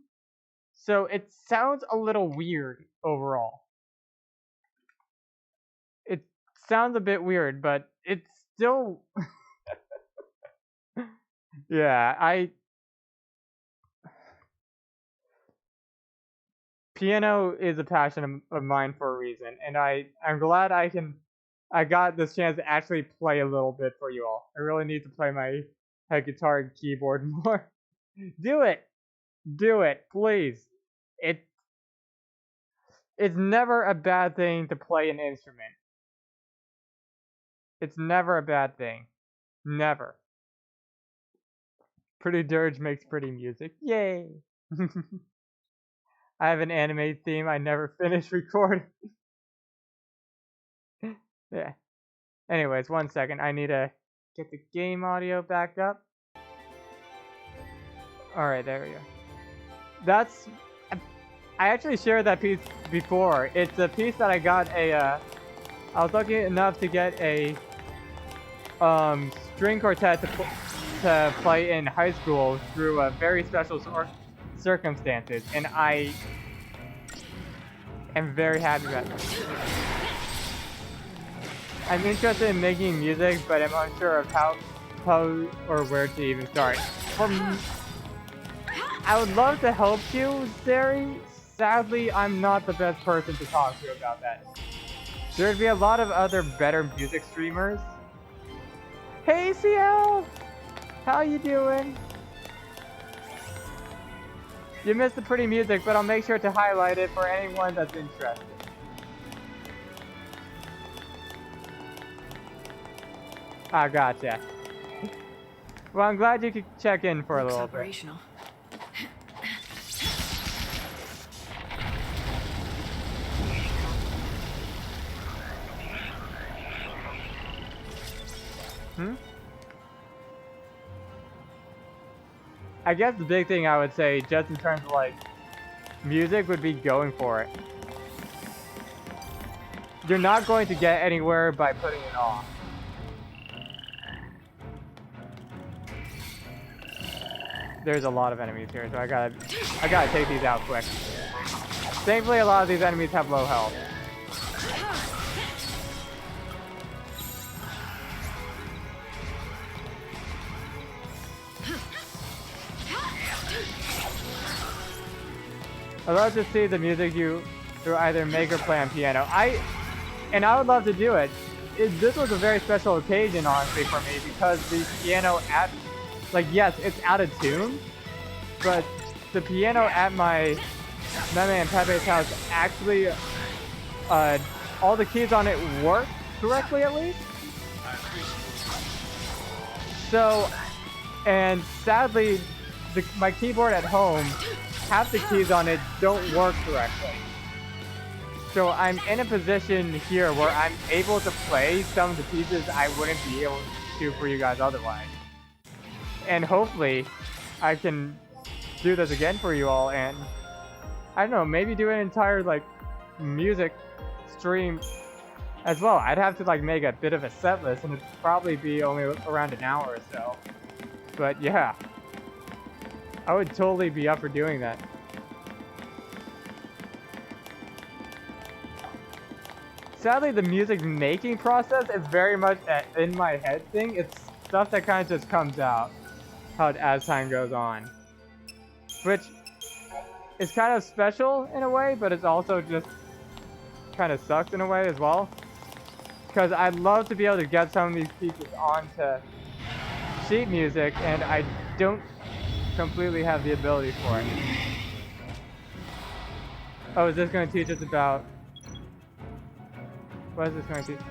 So it sounds a little weird overall. It sounds a bit weird, but it's still... yeah, piano is a passion of mine for a reason, and I'm glad I got this chance to actually play a little bit for you all. I really need to play my guitar and keyboard more. Do it, please. It's never a bad thing to play an instrument. It's never a bad thing, never. Pretty Dirge makes pretty music. Yay! I have an anime theme I never finished recording. Yeah. Anyways, 1 second. I need to get the game audio back up. Alright, there we go. That's... I actually shared that piece before. It's a piece that I got I was lucky enough to get a string quartet to play in high school through very special circumstances, and I am very happy about it. I'm interested in making music, but I'm unsure of how or where to even start. I would love to help you, Sari. Sadly, I'm not the best person to talk to about that. There'd be a lot of other better music streamers. Hey, CL! How you doing? You missed the pretty music, but I'll make sure to highlight it for anyone that's interested. Ah, gotcha. Well, I'm glad you could check in for a little bit. I guess the big thing I would say, just in terms of like music, would be going for it. You're not going to get anywhere by putting it off. There's a lot of enemies here, so I gotta take these out quick. Thankfully, a lot of these enemies have low health. I'd love to see the music you either make or play on piano. I would love to do it. This was a very special occasion, honestly, for me, because the piano at, like, yes, it's out of tune, but the piano at my Meme and Pepe's house actually, all the keys on it work correctly, at least. So, and sadly, my keyboard at home, half the keys on it don't work correctly. So I'm in a position here where I'm able to play some of the pieces I wouldn't be able to for you guys otherwise. And hopefully I can do this again for you all, and I don't know, maybe do an entire like music stream as well. I'd have to like make a bit of a set list, and it'd probably be only around an hour or so. But yeah, I would totally be up for doing that. Sadly, the music making process is very much an in my head thing. It's stuff that kind of just comes out as time goes on. Which is kind of special in a way, but it's also just kind of sucks in a way as well. Because I'd love to be able to get some of these pieces onto sheet music, and I don't completely have the ability for it. Oh, is this going to teach us about... What is this going to teach?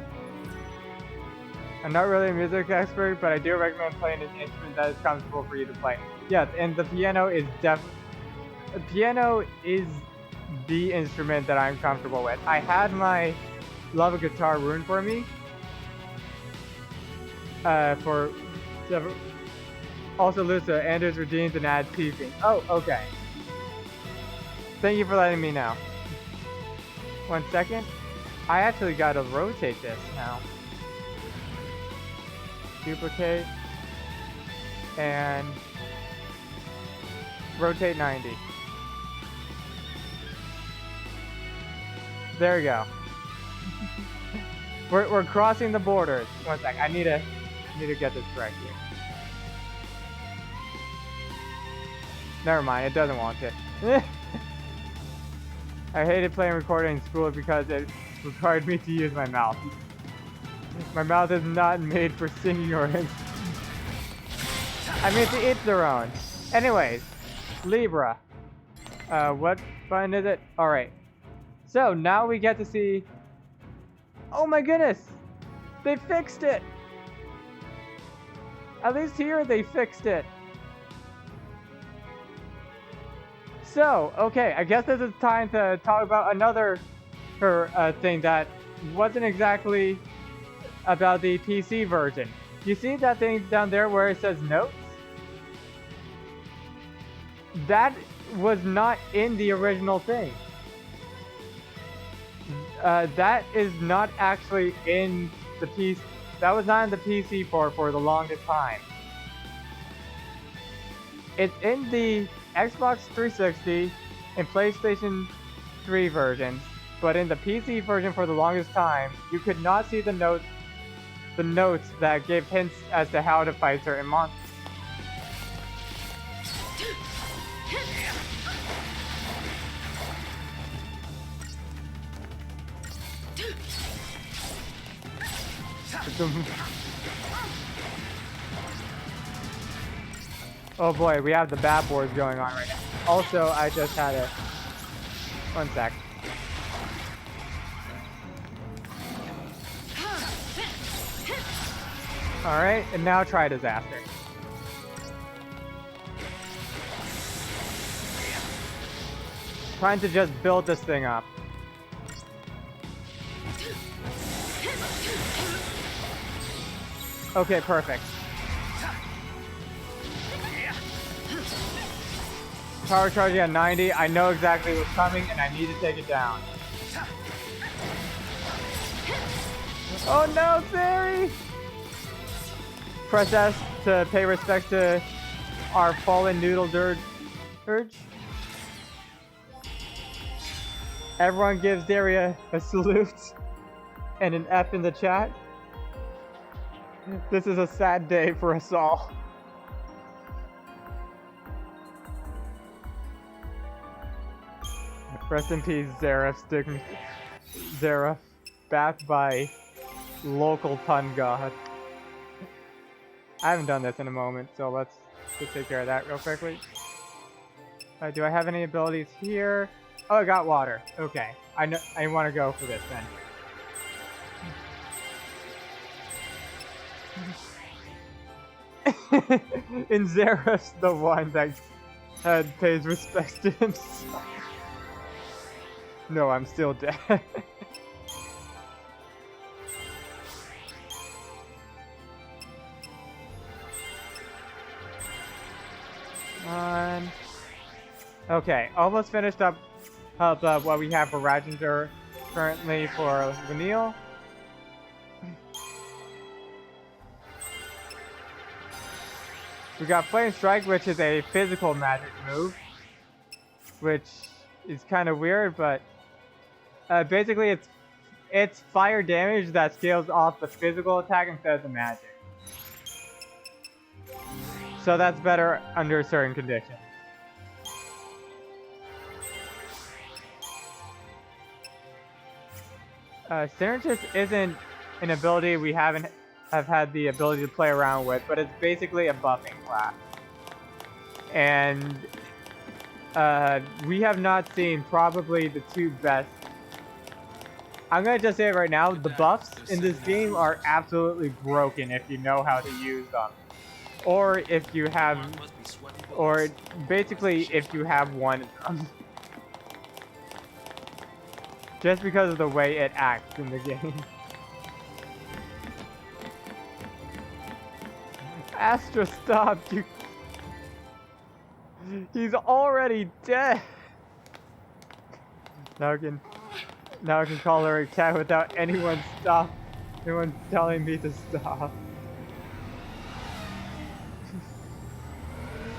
I'm not really a music expert, but I do recommend playing an instrument that is comfortable for you to play. Yes, and the piano is the instrument that I'm comfortable with. I had my Love a Guitar ruined for me for Several. Also, Lusa, Anders redeems and adds peeping. Oh, okay. Thank you for letting me know. 1 second. I actually gotta rotate this now. Duplicate. And rotate 90. There we go. We're crossing the borders. 1 sec. I need to get this correct here. Never mind, it doesn't want to. I hated playing recording in school because it required me to use my mouth. My mouth is not made for singing or I mean, to each their own. Anyways, Libra. What button is it? Alright. So, now we get to see... Oh my goodness! They fixed it! At least here they fixed it. So, okay, I guess this is time to talk about another thing that wasn't exactly about the PC version. You see that thing down there where it says notes? That was not in the original thing. That is not actually in the PC. That was not in the PC for the longest time. It's in the Xbox 360 and PlayStation 3 versions, but in the PC version for the longest time, you could not see the notes that gave hints as to how to fight certain monsters. Oh boy, we have the Bat Wars going on right now. Also, I just had a... 1 sec. Alright, and now try Disaster. Trying to just build this thing up. Okay, perfect. Power charging at 90. I know exactly what's coming, and I need to take it down. Oh no, Sari! Press S to pay respects to our fallen noodle Derg. Everyone gives Daria a salute and an F in the chat. This is a sad day for us all. Rest in peace, Zareth, backed by local pun god. I haven't done this in a moment, so let's just take care of that real quickly. Do I have any abilities here? Oh, I got water. Okay, I want to go for this then. And Zareth's the one that pays respect to himself. No, I'm still dead. Okay, almost finished up what we have for Rajinder currently for Vanille. We got Flame Strike, which is a physical magic move, which is kind of weird, but basically it's fire damage that scales off the physical attack instead of the magic. So that's better under certain conditions. Synergist isn't an ability we have had the ability to play around with, but it's basically a buffing class. And we have not seen probably the two best. I'm gonna just say it right now, the buffs in this game are absolutely broken if you know how to use them. Or if you have, or basically if you have one of them. Just because of the way it acts in the game. Astra, stop! You. He's already dead. Now I can call her a cat without anyone telling me to stop.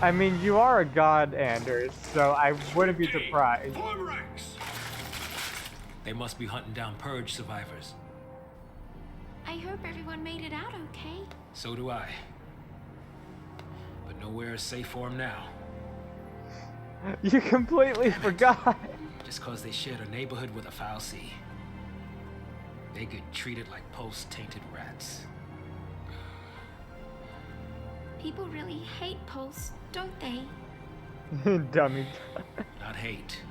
I mean, you are a god, Anders, so I wouldn't be surprised. They must be hunting down Purge survivors. I hope everyone made it out okay. So do I. But nowhere is safe for them now. You completely forgot. Just cause they shared a neighborhood with a foul sea. They get treated like post-tainted rats. People really hate Pulse, don't they? Dummy. Not hate.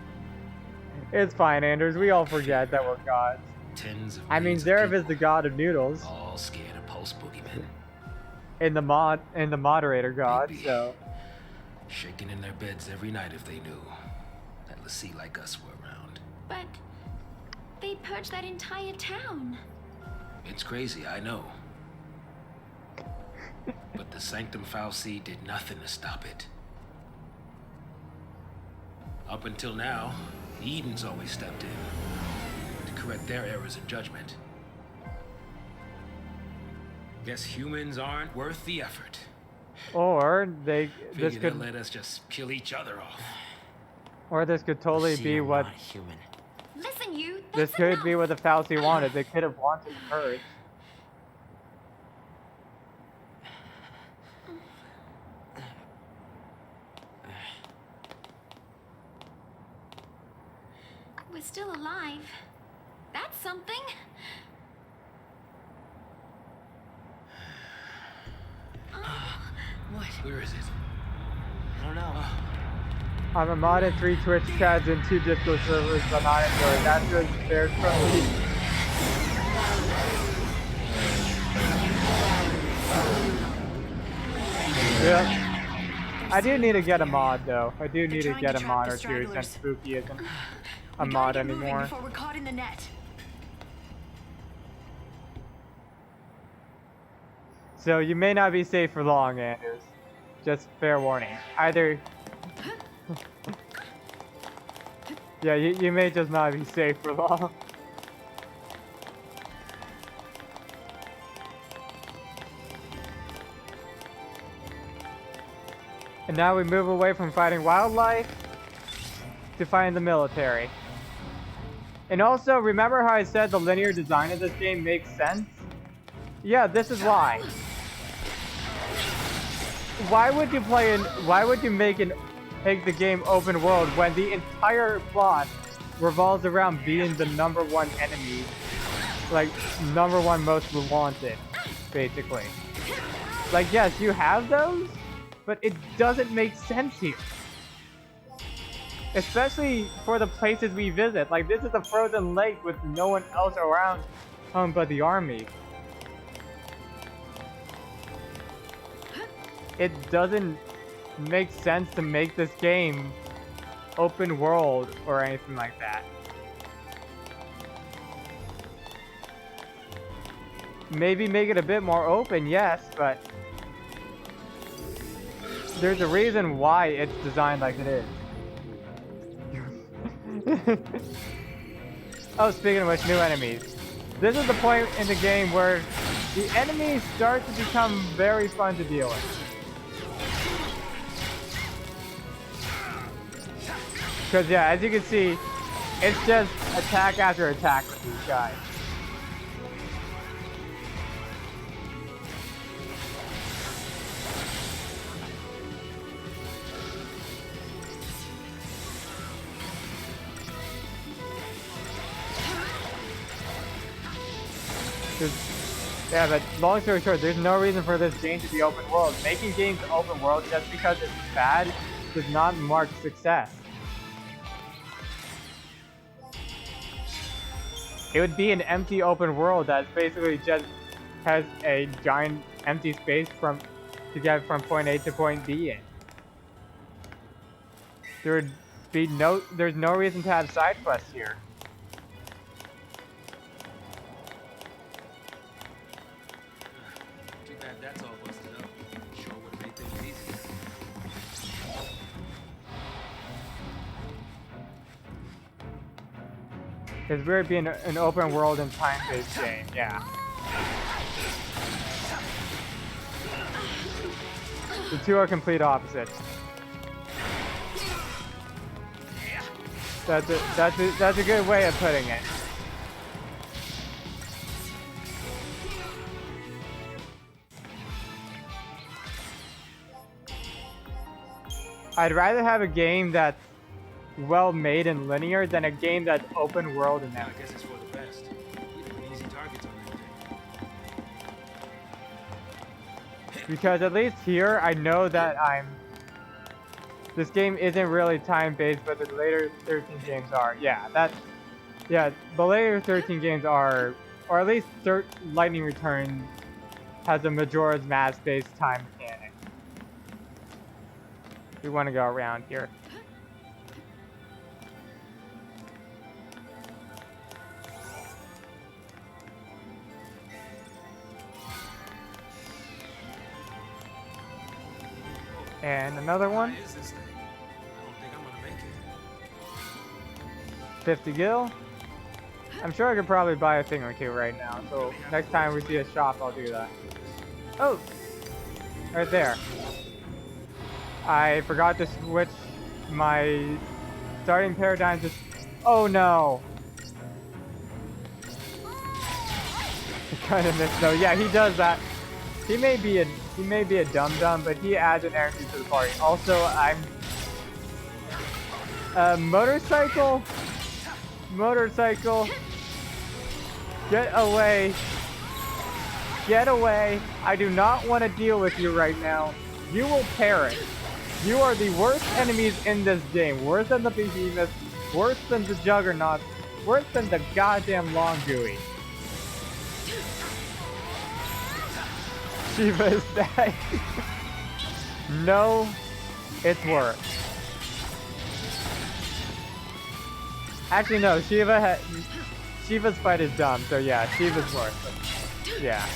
It's fine, Anders. We all forget that we're gods. Tens of I mean, millions of Zeref people, is the god of noodles. all scared of Pulse boogeymen. In the moderator god, Maybe. so. Shaking in their beds every night if they knew that Lassie like us were around. But they purged that entire town. It's crazy, I know. But the Sanctum Foul Sea did nothing to stop it. Up until now, Eden's always stepped in to correct their errors in judgment. Guess humans aren't worth the effort. Or this Figure they'll could, let us just kill each other off. or this could totally See, be I'm what not human. Listen, you. this That's could be enough. what the Falsey wanted. They could have wanted Purge. We're still alive. That's something. What? Where is it? I don't know. I'm a mod in 3 Twitch chats and 2 Discord servers, but not enjoying. That's good. They're friendly. Yeah. I do need to get a mod though. I do need to get a mod or two since Spooky isn't a We mod gotta get moving anymore. before we're caught in the net. So you may not be safe for long, Anders. Just fair warning. Either... yeah, you may just not be safe for long. And now we move away from fighting wildlife to fighting the military. And also, remember how I said the linear design of this game makes sense? Yeah, this is why. Why would you make the game open world when the entire plot revolves around being the #1 enemy? Like, #1 most wanted, basically. Like, yes, you have those, but it doesn't make sense here. Especially for the places we visit. Like, this is a frozen lake with no one else around but the army. It doesn't make sense to make this game open world or anything like that. Maybe make it a bit more open, yes, but there's a reason why it's designed like it is. Oh, speaking of which, new enemies. This is the point in the game where the enemies start to become very fun to deal with. Because, yeah, as you can see, it's just attack after attack with these guys. Yeah, but long story short, there's no reason for this game to be open world. Making games open world just because it's bad does not mark success. It would be an empty open world that basically just has a giant empty space to get from point A to point B in. There's no reason to have side quests here. Too bad that's all busted up. It's weird being an open world and time-based game, yeah. The two are complete opposites. That's a good way of putting it. I'd rather have a game that's well made and linear than a game that's open world and I everything. guess it's for the best. We put easy targets on that thing. Because at least here, I know that this game isn't really time-based, but the later 13 games are. Yeah, the later 13 games are, or at least Lightning Return has a Majora's Mask-based time mechanic. We want to go around here. And another one. What is this thing? I don't think I'm gonna make it. 50 gil. I'm sure I could probably buy a thing or two right now. So next time we see a shop, I'll do that. Oh, right there. I forgot to switch my starting paradigm to. Oh no! Kind of missed though. Yeah, he does that. He may be a dum-dum, but he adds an energy to the party. Also, I'm motorcycle. Get away. Get away. I do not want to deal with you right now. You will perish. You are the worst enemies in this game. Worse than the behemoth. Worse than the juggernaut. Worse than the goddamn long gooey. Shiva is dead. No, it's worse. Actually, no. Shiva's fight is dumb. So yeah, Shiva's worse. But, yeah.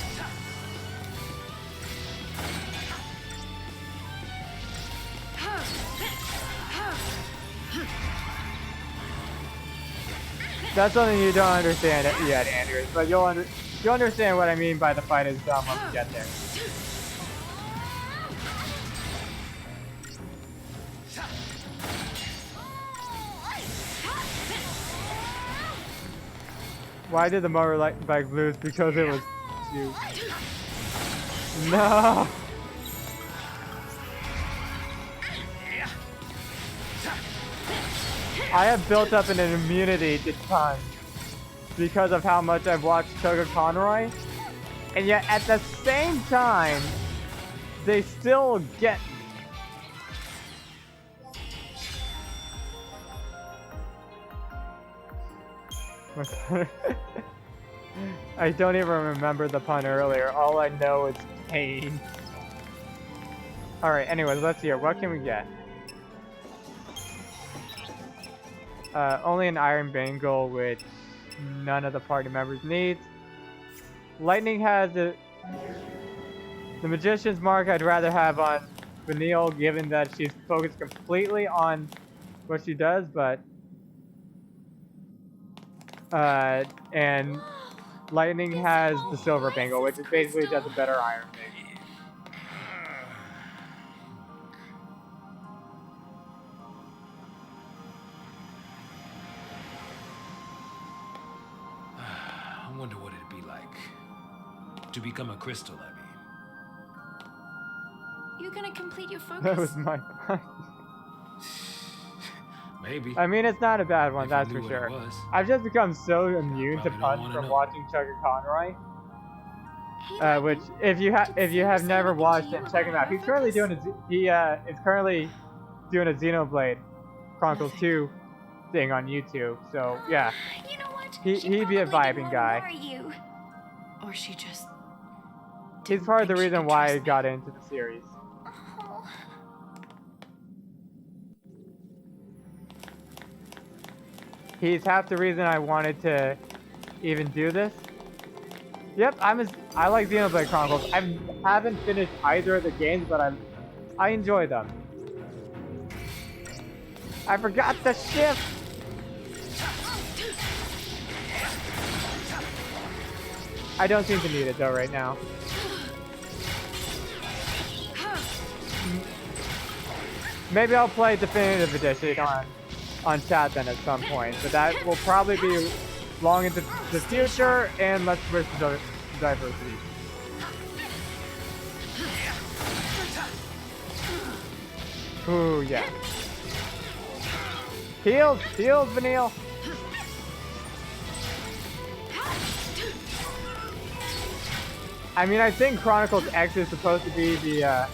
That's something you don't understand yet, Andrews, but you'll understand what I mean by the fight is dumb when we get there. Why did the motorbike lose? Because it was you. No! I have built up an immunity to tons because of how much I've watched Chugga Conroy, and yet at the same time, they still get me. I don't even remember the pun earlier. All I know is pain. Alright, anyways, let's hear. What can we get? Only an Iron Bangle, which none of the party members needs. Lightning has the Magician's Mark. I'd rather have on Vanille, given that she's focused completely on what she does, but and Lightning has the Silver Bangle, which is basically just a better Iron Bangle. I wonder what it'd be like to become a crystal, I mean. You're gonna complete your focus. That was my point. Maybe. I mean, it's not a bad one, If that's you for knew what sure. it was. I've just become so immune to Probably don't puns wanna from know. watching Chugga Conroy. Hey, Which, Lightning, if you did have Sarah never say anything watched to it, you check him about out. her He's currently focus? is currently doing a Xenoblade Chronicles Nothing. 2 thing on YouTube. So yeah, You know what? He- She he'd be a probably didn't vibing wanna guy. worry you. Or she just he's didn't part of the think she reason could why I trust me. got into the series. Oh. He's half the reason I wanted to even do this. Yep, I like Xenoblade Chronicles. I haven't finished either of the games, but I enjoy them. I forgot the shift. I don't seem to need it though right now. Maybe I'll play Definitive Edition on chat then at some point, but that will probably be long into the future, and let's switch to diversity. Ooh, yeah. Heals, Vanille. I mean, I think Chronicles X is supposed to be the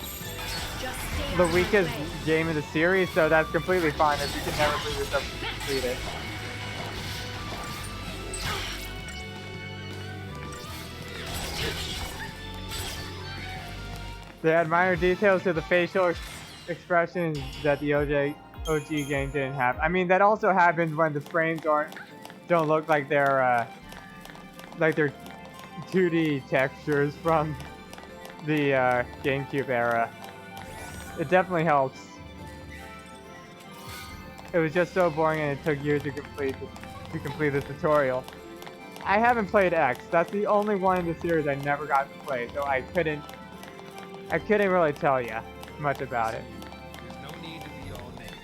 weakest game in the series, so that's completely fine if you can never bring yourself to complete it. They add minor details to the facial expressions that the OG game didn't have. I mean, that also happens when the frames don't look like they're 2D textures from the GameCube era. It definitely helps. It was just so boring and it took years to complete the tutorial. I haven't played X. That's the only one in the series I never got to play, so I couldn't really tell you much about it. There's no need to be all negative.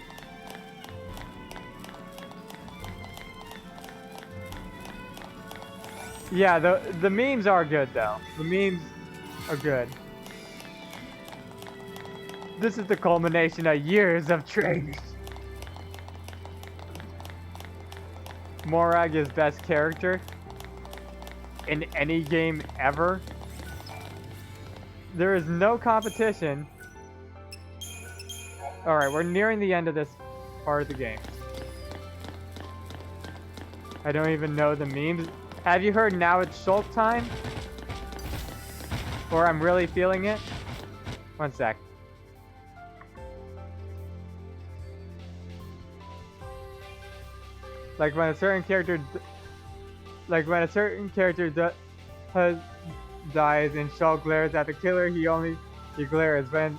Yeah, the memes are good though. The memes are good. This is the culmination of years of training. Morag is best character in any game ever. There is no competition. Alright, we're nearing the end of this part of the game. I don't even know the memes. Have you heard Now It's Shulk Time? Or I'm Really Feeling It? One sec. Like when a certain character dies and Shulk glares at the killer, he glares. When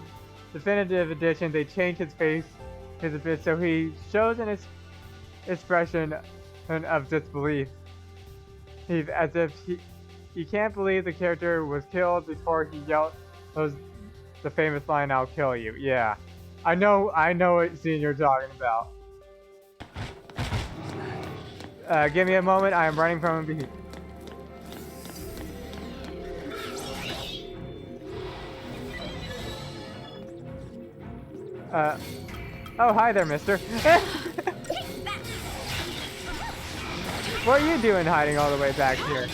Definitive Edition, they change his face a bit so he shows an expression of disbelief. As if he can't believe the character was killed before he yelled the famous line, "I'll kill you." Yeah, I know what scene you're talking about. Give me a moment. I am running from a beat. Oh, hi there, mister. What are you doing hiding all the way back here?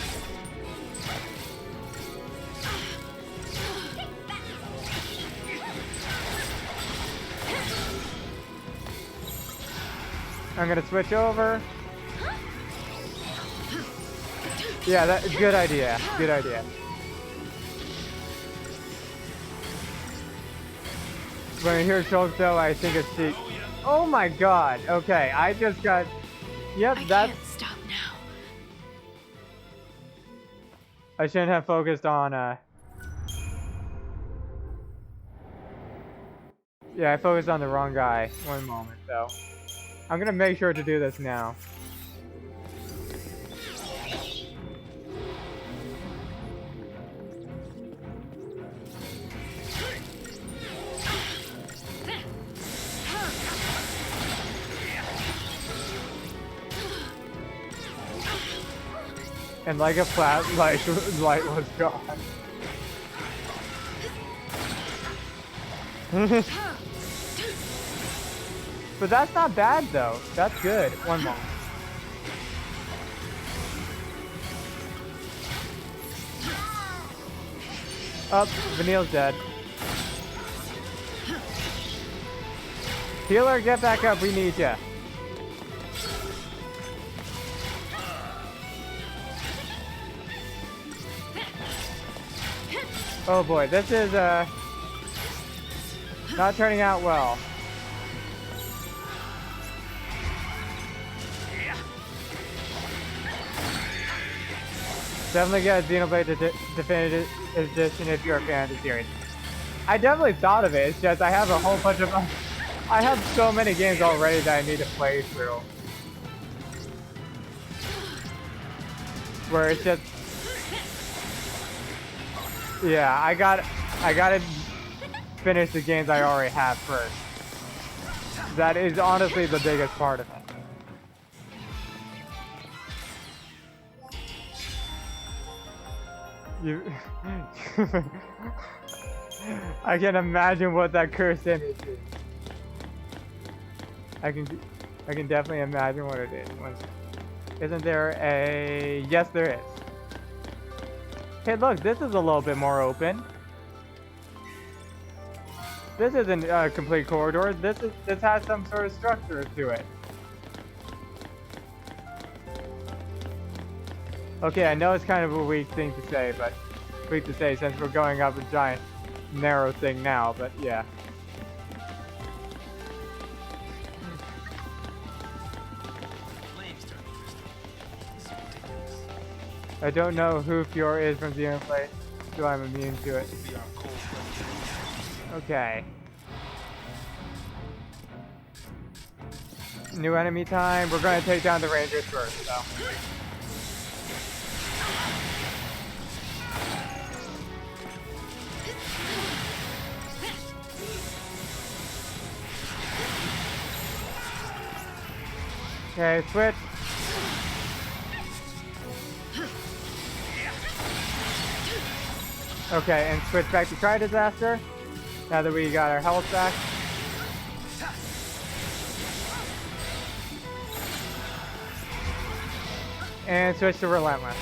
I'm gonna switch over. Yeah, that's a good idea. Good idea. When I hear Shulk though, I think it's the... Oh my god! Okay, I just got... Yep, that's... I can't stop now. I shouldn't have focused on, Yeah, I focused on the wrong guy. One moment, though. I'm gonna make sure to do this now. And like a flat light was gone. But that's not bad though. That's good. One moment. Up, Vanille's dead. Healer, get back up. We need ya. Oh boy, this is not turning out well. Definitely get Xenoblade Definitive Edition if you're a fan of the series. I definitely thought of it, it's just I have a whole bunch of... I have so many games already that I need to play through. Where it's just... Yeah, I gotta finish the games I already have first. That is honestly the biggest part of it. You I can imagine what that cursed image is. I can definitely imagine what it is. Isn't there a... Yes, there is. Hey, look, this is a little bit more open. This isn't a complete corridor. This has some sort of structure to it. Okay, I know it's kind of a weak thing to say, but weak to say since we're going up a giant narrow thing now, but yeah. I don't know who Fior is from Xenoblade, so I'm immune to it. Okay. New enemy time. We're gonna take down the Rangers first, so. Okay, switch. Okay, and switch back to Try Disaster. Now that we got our health back. And switch to Relentless.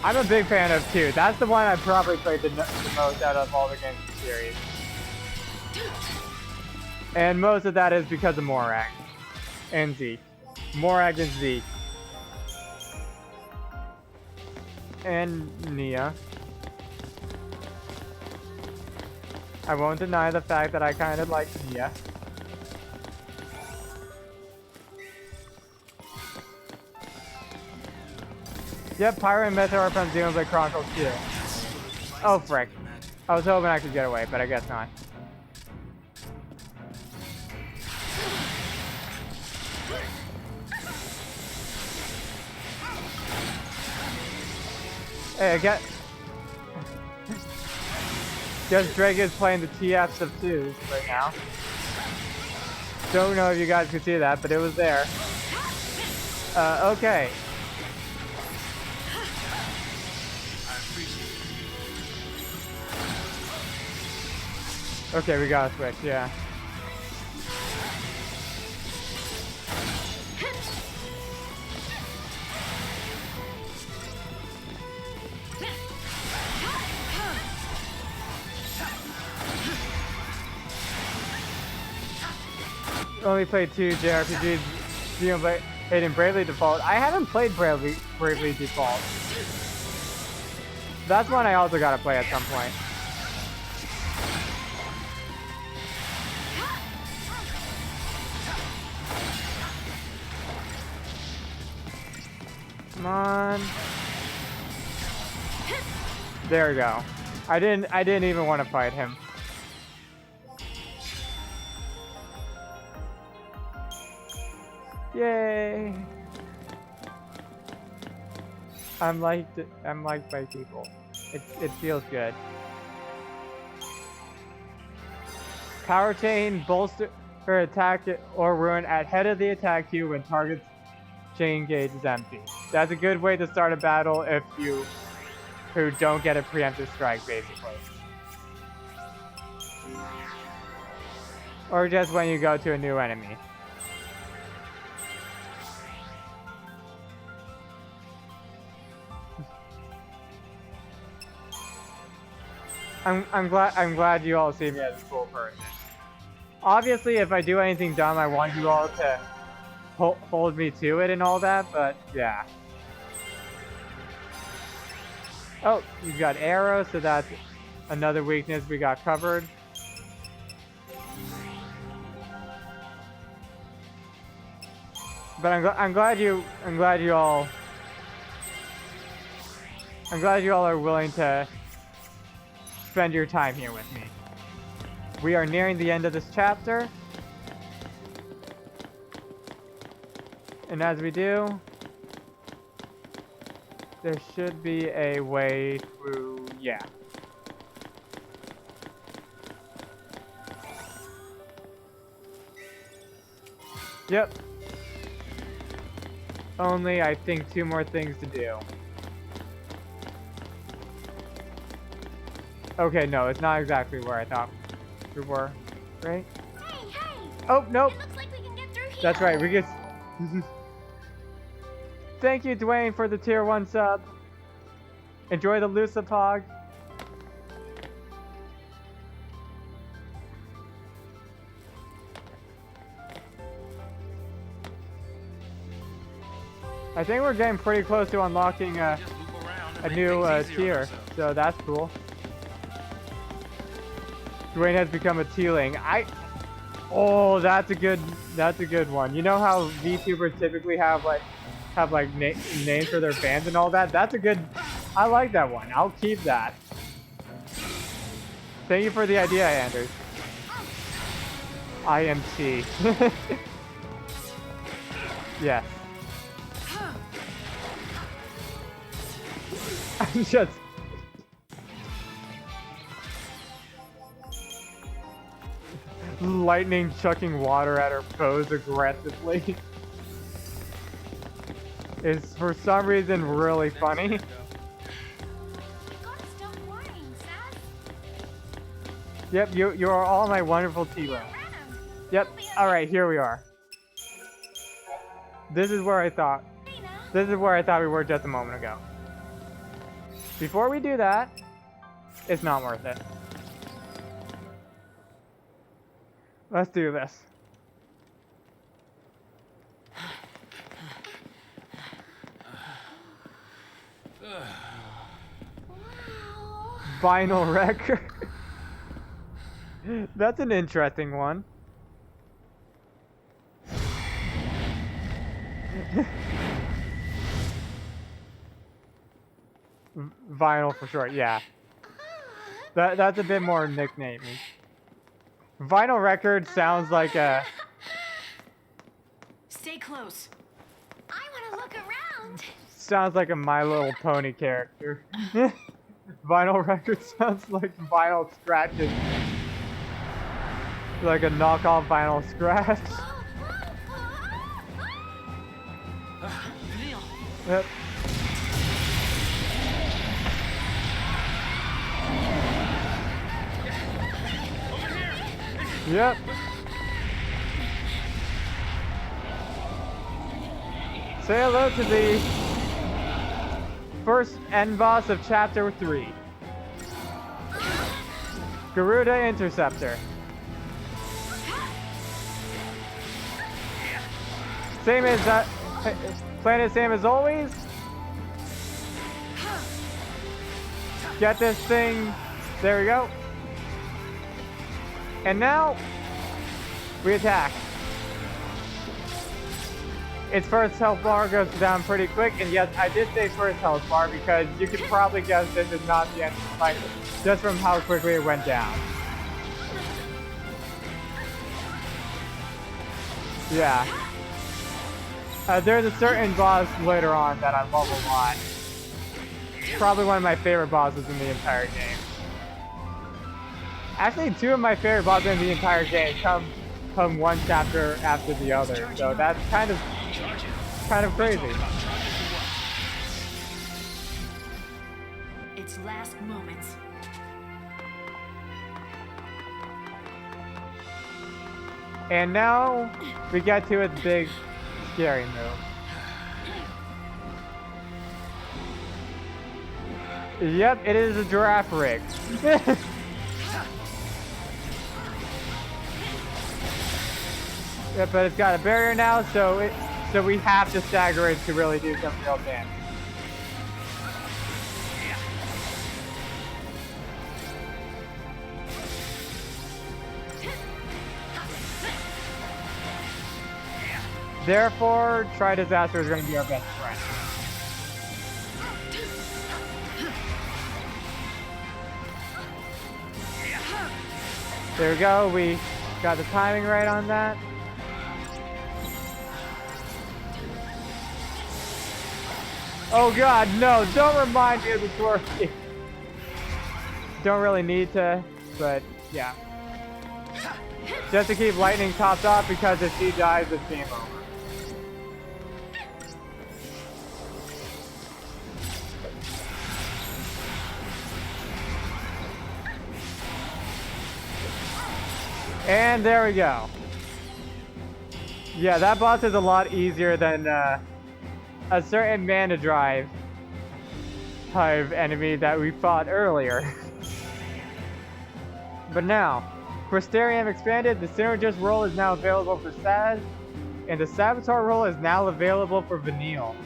I'm a big fan of 2. That's the one I've probably played the most out of all the games in the series. And most of that is because of Morag and Zeke. Morag and Zeke. And Nia. I won't deny the fact that I kind of like Nia. Yep, Pyro and Meteor from Xenoblade Chronicles 2. Oh, frick. I was hoping I could get away, but I guess not. Hey, I guess Drake is playing the TFs of 2s right now. Don't know if you guys could see that, but it was there. Okay. Okay, we gotta switch, yeah. Only played 2 JRPGs, Xenoblade and Bravely Default. I haven't played Bravely Default. That's one I also gotta play at some point. Come on. There we go. I didn't even want to fight him. Yay! I'm liked by people. It feels good. Power chain, bolster her attack or ruin at head of the attack queue when target's chain gauge is empty. That's a good way to start a battle if you who don't get a preemptive strike, basically. Or just when you go to a new enemy. I'm glad you all see me as a cool person. Obviously, if I do anything dumb, I want you all to hold me to it and all that, but yeah. Oh, you've got arrows, so that's another weakness we got covered. But I'm glad you all are willing to spend your time here with me. We are nearing the end of this chapter. And as we do, there should be a way through, yeah. Yep. Only, I think, 2 more things to do. Okay, no, it's not exactly where I thought we were, right? Hey, hey! Oh, nope. It looks like we can get through here. That's right, we get... Thank you, Dwayne, for the tier 1 sub. Enjoy the Lucipog. I think we're getting pretty close to unlocking a new tier, so that's cool. Dwayne has become a Teeling. Oh, that's a good one. You know how VTubers typically have names for their fans and all that? That's a good. I like that one. I'll keep that. Thank you for the idea, Anders. IMT. Yes. I'm just. Lightning chucking water at her foes aggressively is for some reason really funny. You gotta stop worrying, Sass. Yep, you are all my wonderful T-Lo. Yep, alright, here we are. This is where I thought we were just a moment ago. Before we do that, it's not worth it. Let's do this. Vinyl record. That's an interesting one. Vinyl for short, yeah. That's a bit more nicknamey. Vinyl record sounds like a... Stay close. I wanna look around. Sounds like a My Little Pony character. Vinyl record sounds like vinyl scratches. Like a knockoff vinyl scratch. Yep. Yep. Say hello to the first end boss of Chapter 3. Garuda Interceptor. Same as that. Playing it same as always. Get this thing. There we go. And now, we attack. Its first health bar goes down pretty quick, and yes, I did say first health bar because you could probably guess this is not the end of the fight, just from how quickly it went down. Yeah. There's a certain boss later on that I love a lot. Probably one of my favorite bosses in the entire game. Actually, 2 of my favorite bosses in the entire game come one chapter after the other, so that's kind of crazy. Its last moments. And now we get to its big, scary move. Yep, it is a giraffe rig. Yeah, but it's got a barrier now, so we have to stagger it to really do some real damage. Therefore, Tri-Disaster is going to be our best friend. There we go, we got the timing right on that. Oh god, no, don't remind me of the twerking. Don't really need to, but yeah. Just to keep lightning topped off, because if she dies, it's game over. And there we go. Yeah, that boss is a lot easier than a certain mana drive type enemy that we fought earlier. But now, Crystarium expanded, the Synergist role is now available for Saz, and the Saboteur role is now available for Vanille.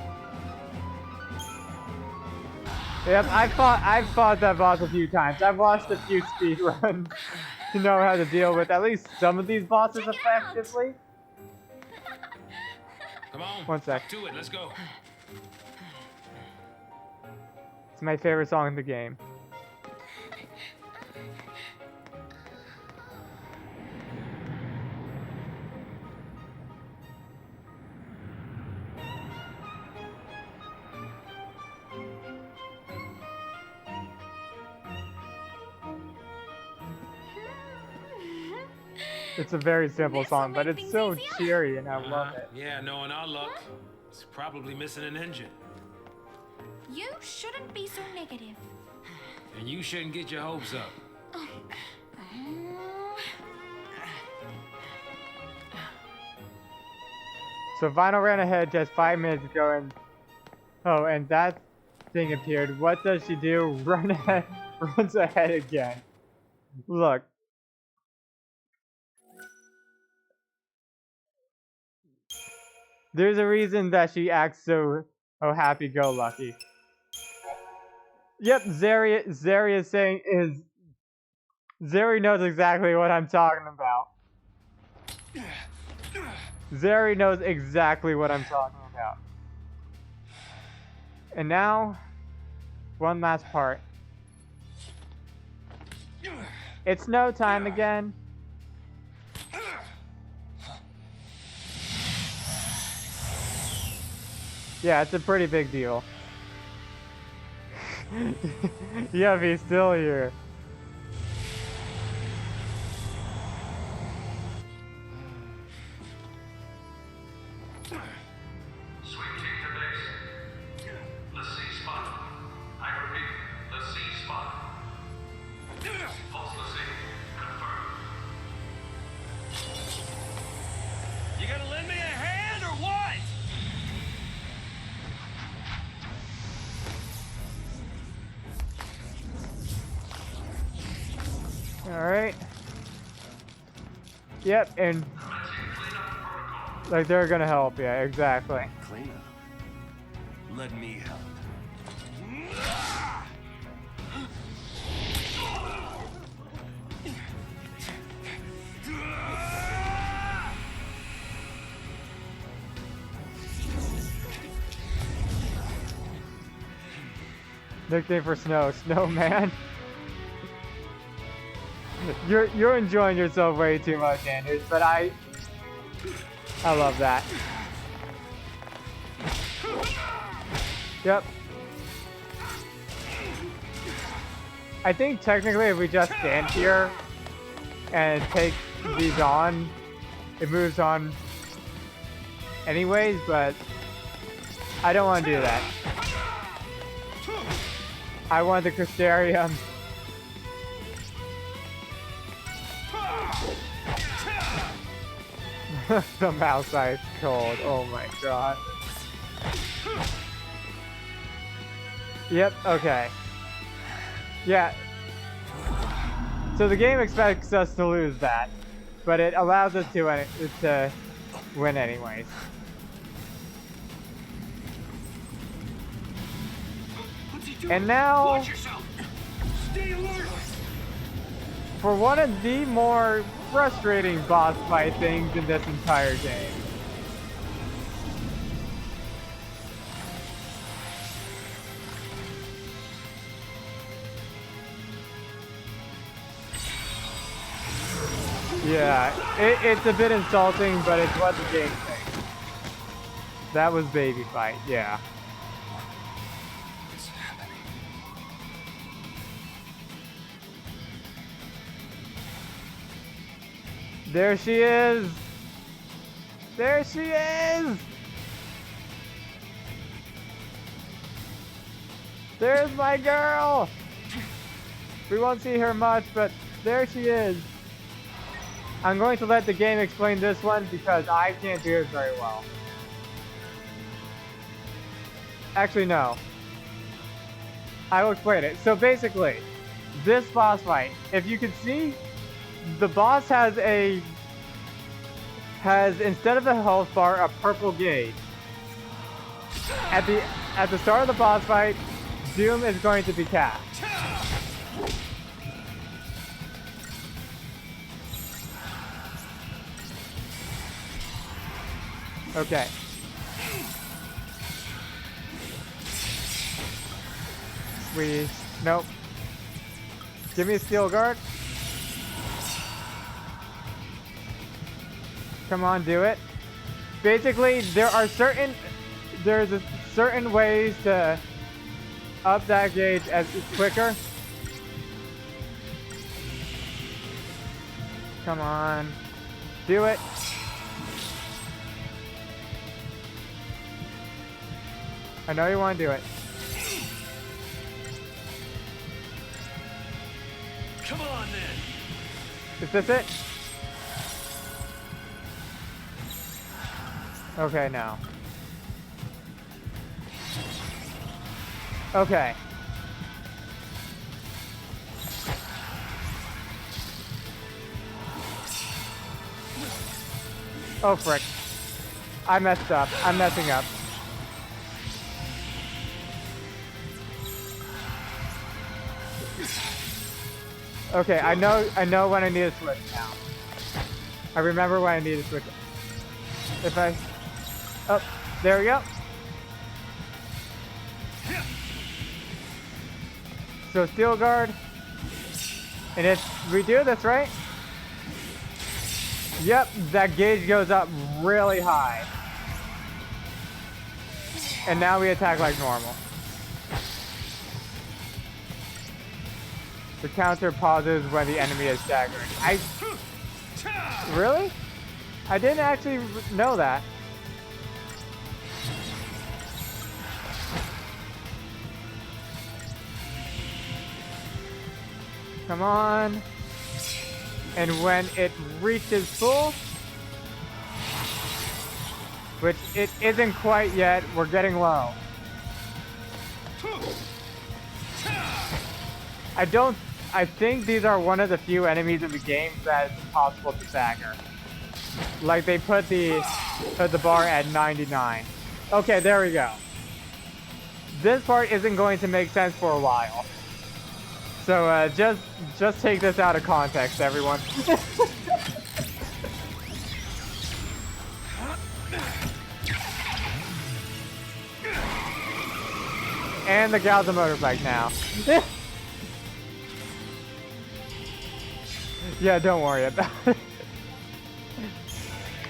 Yep, I've fought that boss a few times. I've watched a few speedruns to know how to deal with at least some of these bosses effectively. Come on. One sec. Up to it. Let's go. It's my favorite song in the game. It's a very simple song, but it's so cheery and I love it. Yeah, knowing our luck, it's probably missing an engine. You shouldn't be so negative. And you shouldn't get your hopes up. So Vinyl ran ahead just 5 minutes ago and... Oh, and that thing appeared. What does she do? Run ahead, runs ahead again. Look. There's a reason that she acts so happy-go-lucky. Yep, Zeri is saying is... Zeri knows exactly what I'm talking about. Zeri knows exactly what I'm talking about. And now, one last part. It's no time again. Yeah, it's a pretty big deal. Yeah, he's still here. You gonna lend me a hand or what? Alright. Yep, and... Like, they're gonna help, yeah, exactly. Clean up. Let me help. Nickname for Snowman. You're enjoying yourself way too much, Anders, but I love that. Yep. I think technically if we just stand here and take these on, it moves on anyways, but I don't want to do that. I want the Crystarium. The mouse ice cold. Oh my god. Yep, okay. Yeah. So the game expects us to lose that, but it allows us to win anyways. And now, for one of the more frustrating boss fight things in this entire game. Yeah, it's a bit insulting, but it's what the game thinks. That was baby fight, yeah. There she is! There she is! There's my girl! We won't see her much, but there she is. I'm going to let the game explain this one because I can't do it very well. Actually, no. I will explain it. So basically, this boss fight, if you can see, the boss has instead of a health bar, a purple gauge. At the start of the boss fight, Doom is going to be cast. Okay. Nope. Give me a steel guard. Come on, do it. Basically, there's certain ways to up that gauge as quicker. Come on. Do it. I know you want to do it. Come on, then. Is this it? Okay, no. Okay. Oh, frick. I messed up. I'm messing up. Okay, I know when I need to switch now. I remember when I need to switch. If I... Oh, there we go. So steel guard. And if we do this right... Yep, that gauge goes up really high. And now we attack like normal. The counter pauses when the enemy is staggered. Really? I didn't actually know that. Come on. And when it reaches full, which it isn't quite yet, we're getting low. I think these are one of the few enemies in the game that is impossible to stagger. Like they put the bar at 99. Okay, there we go. This part isn't going to make sense for a while. So just take this out of context, everyone. And the gal's a motorbike now. Yeah, don't worry about it.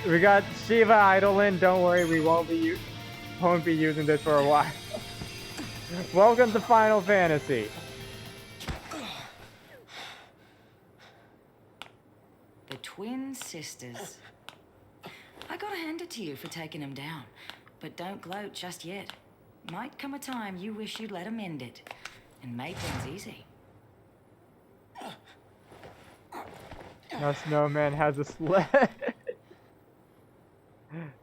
We got Shiva idling. Don't worry, we won't be using this for a while. Welcome to Final Fantasy. The twin sisters. I gotta hand it to you for taking them down, but don't gloat just yet. Might come a time you wish you'd let them end it and made things easy. No snowman has a sled.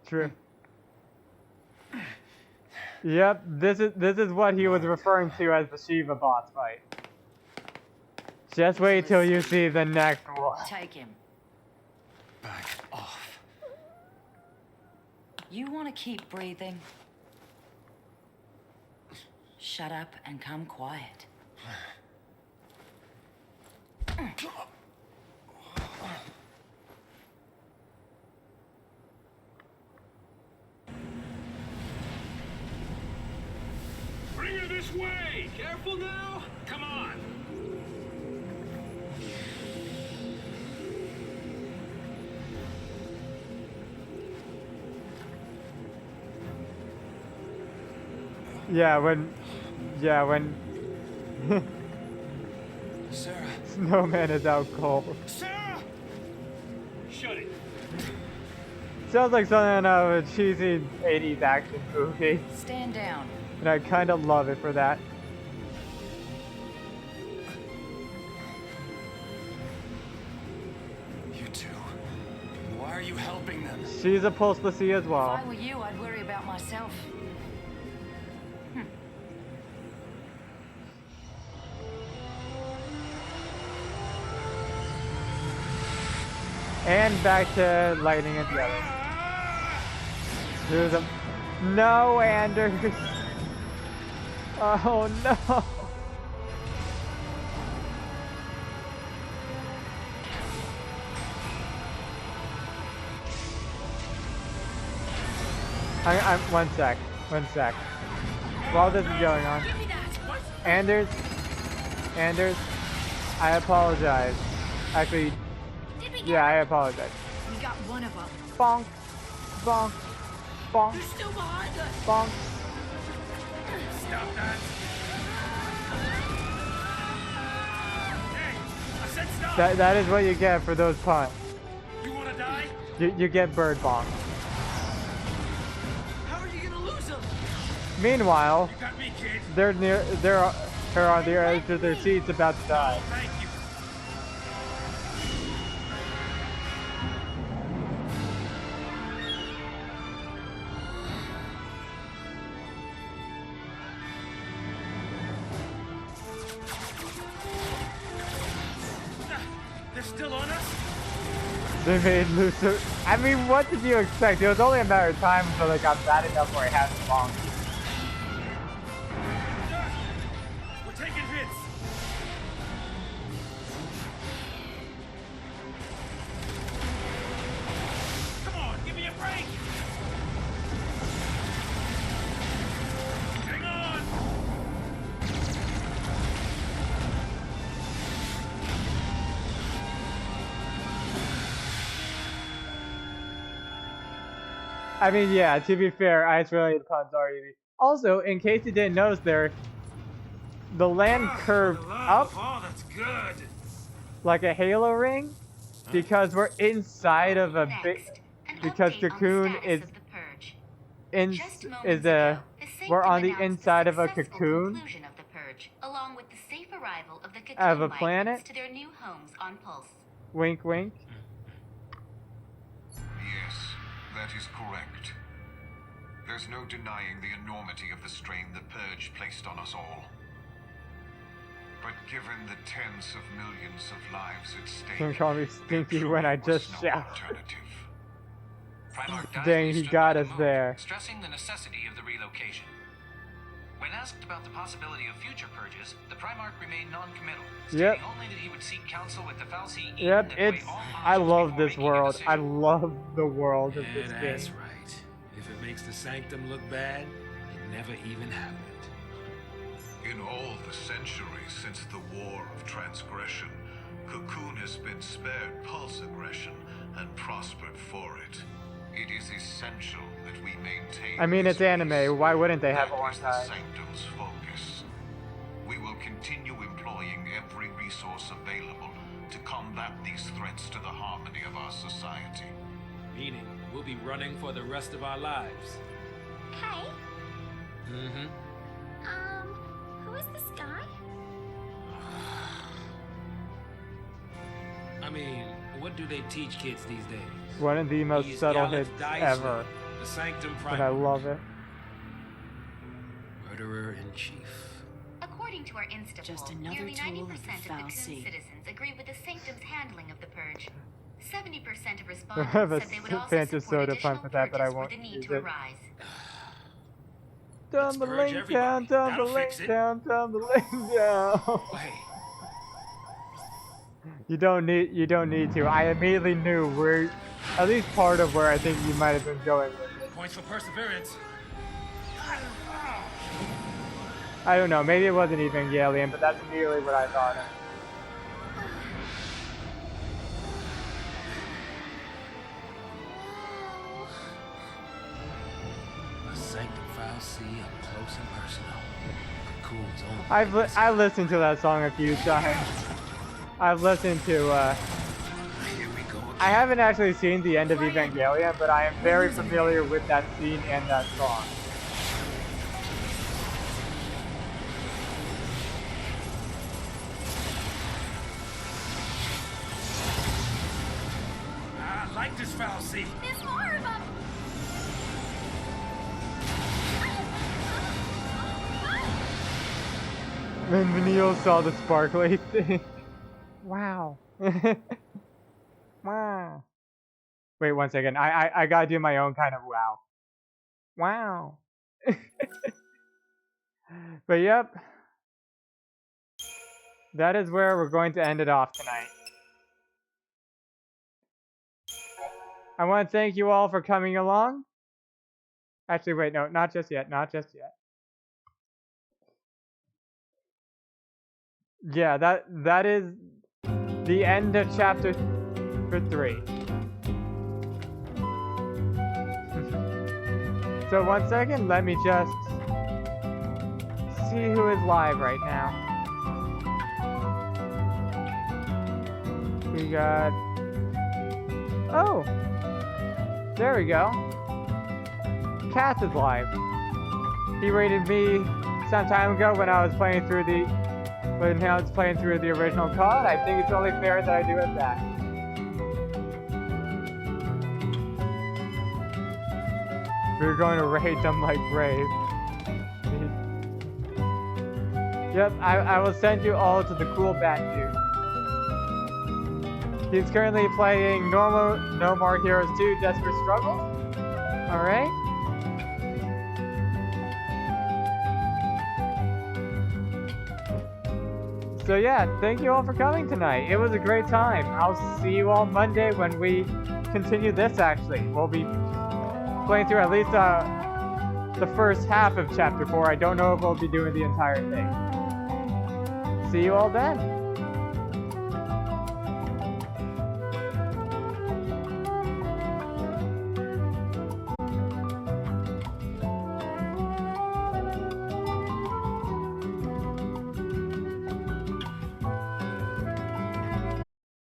True. Yep, this is what he was referring to as the Shiva boss fight. Just wait till you see the next one. Take him. Back off. You want to keep breathing? Shut up and come quiet. Bring her this way! Careful now! Come on! Yeah, when Sarah. Snowman is out cold. Sarah! shut it. Sounds like something out of a cheesy 80s action movie. Stand down. And I kind of love it for that. You two. Why are you helping them? She's a pulse to see as If well. I were you, I'd worry about myself. And back to lightning at the other. There's a... No, Anders! Oh no! I'm one sec. While this is going on, Anders, I apologize. Actually, yeah, I apologize. We got one of them. Bonk, bonk, bonk, They're still behind us. bonk. Stop that. Hey, I said stop. That is what you get for those puns. You wanna die? You get bird bonk. How are you gonna lose them? Meanwhile, You got me, kid. they're on the edge of their seats about to die. Thank you. They're still on us? They made Lucer. I mean, what did you expect? It was only a matter of time until they got bad enough where he had to bonk. We're taking hits. Come on, give me a break. Hang on. I mean, yeah, to be fair, ice-related puns are easy. Also, in case you didn't notice there, the land curved up Oh, that's good. like a halo ring because we're inside of a big... Because Cocoon is... We're on the inside of a cocoon along with the safe arrival of the cocoon of a migrants planet. to their new homes on Pulse. Wink, wink. Yes, that is correct. There's no denying the enormity of the strain the Purge placed on us all. But given the tens of millions of lives at stake, Don't call me stinky there when I truly was just no shout. alternative. Dang, he got us there. Stressing the necessity of the relocation. When asked about the possibility of future purges, the Primarch remained non-committal, Yep. stating only that he would seek counsel with the Fal'Cie. Yep, it's... I love this world. I love the world of Yeah, this that's game. right. If it makes the Sanctum look bad, it never even happened. In all the centuries since the War of Transgression, Cocoon has been spared Pulse aggression and prospered for it. It is essential that we maintain. I mean, it's this anime. peace. Why wouldn't they have That orange is the eyes? Sanctum's focus. We will continue employing every resource available to combat these threats to the harmony of our society. Meaning, we'll be running for the rest of our lives. Hey, Mm-hmm. who is this guy? I mean, what do they teach kids these days? One of the most He's subtle Gallant's hits Dice, ever. The Sanctum And I Primarch. love it. Murderer in chief. According to our Insta Just poll, another nearly tool 90% of the of Cocoon Fal'Cie. citizens agree with the Sanctum's handling of the Purge. 70% of I have a respondents said they would also fancy support soda pun additional for that, but I purges won't were the need use to it. arise. Down the purge link down, everybody. down the That'll link fix it. down, down the link down. Oh, hey, You don't need to. I immediately knew where, at least part of where I think you might have been going with it. points for perseverance. I don't know, maybe it wasn't even Galian, but that's immediately what I thought of. A Sanctum Fal'Cie up close and personal. Cocoon's own. I've listened to that song a few times. I've listened to Here we go I haven't actually seen the end of Evangelion, but I am very familiar with that scene and that song. I like this fallacy. There's more of them. And Vanille saw the sparkly thing. Wow. Wow. Wait 1 second. I gotta do my own kind of wow. Wow. But yep. That is where we're going to end it off tonight. I want to thank you all for coming along. Actually, wait, no, not just yet. Not just yet. Yeah, that is the end of chapter 3. So 1 second, let me just see who is live right now. We got... Oh! There we go. Cass is live. He rated me some time ago when I was playing through the original COD. I think it's only fair that I do it back. We're going to raid them like brave. Yep, I will send you all to the cool bat dude. He's currently playing No More Heroes 2 Desperate Struggle. Alright. So yeah, thank you all for coming tonight. It was a great time. I'll see you all Monday when we continue this actually. We'll be playing through at least the first half of chapter 4. I don't know if we'll be doing the entire thing. See you all then.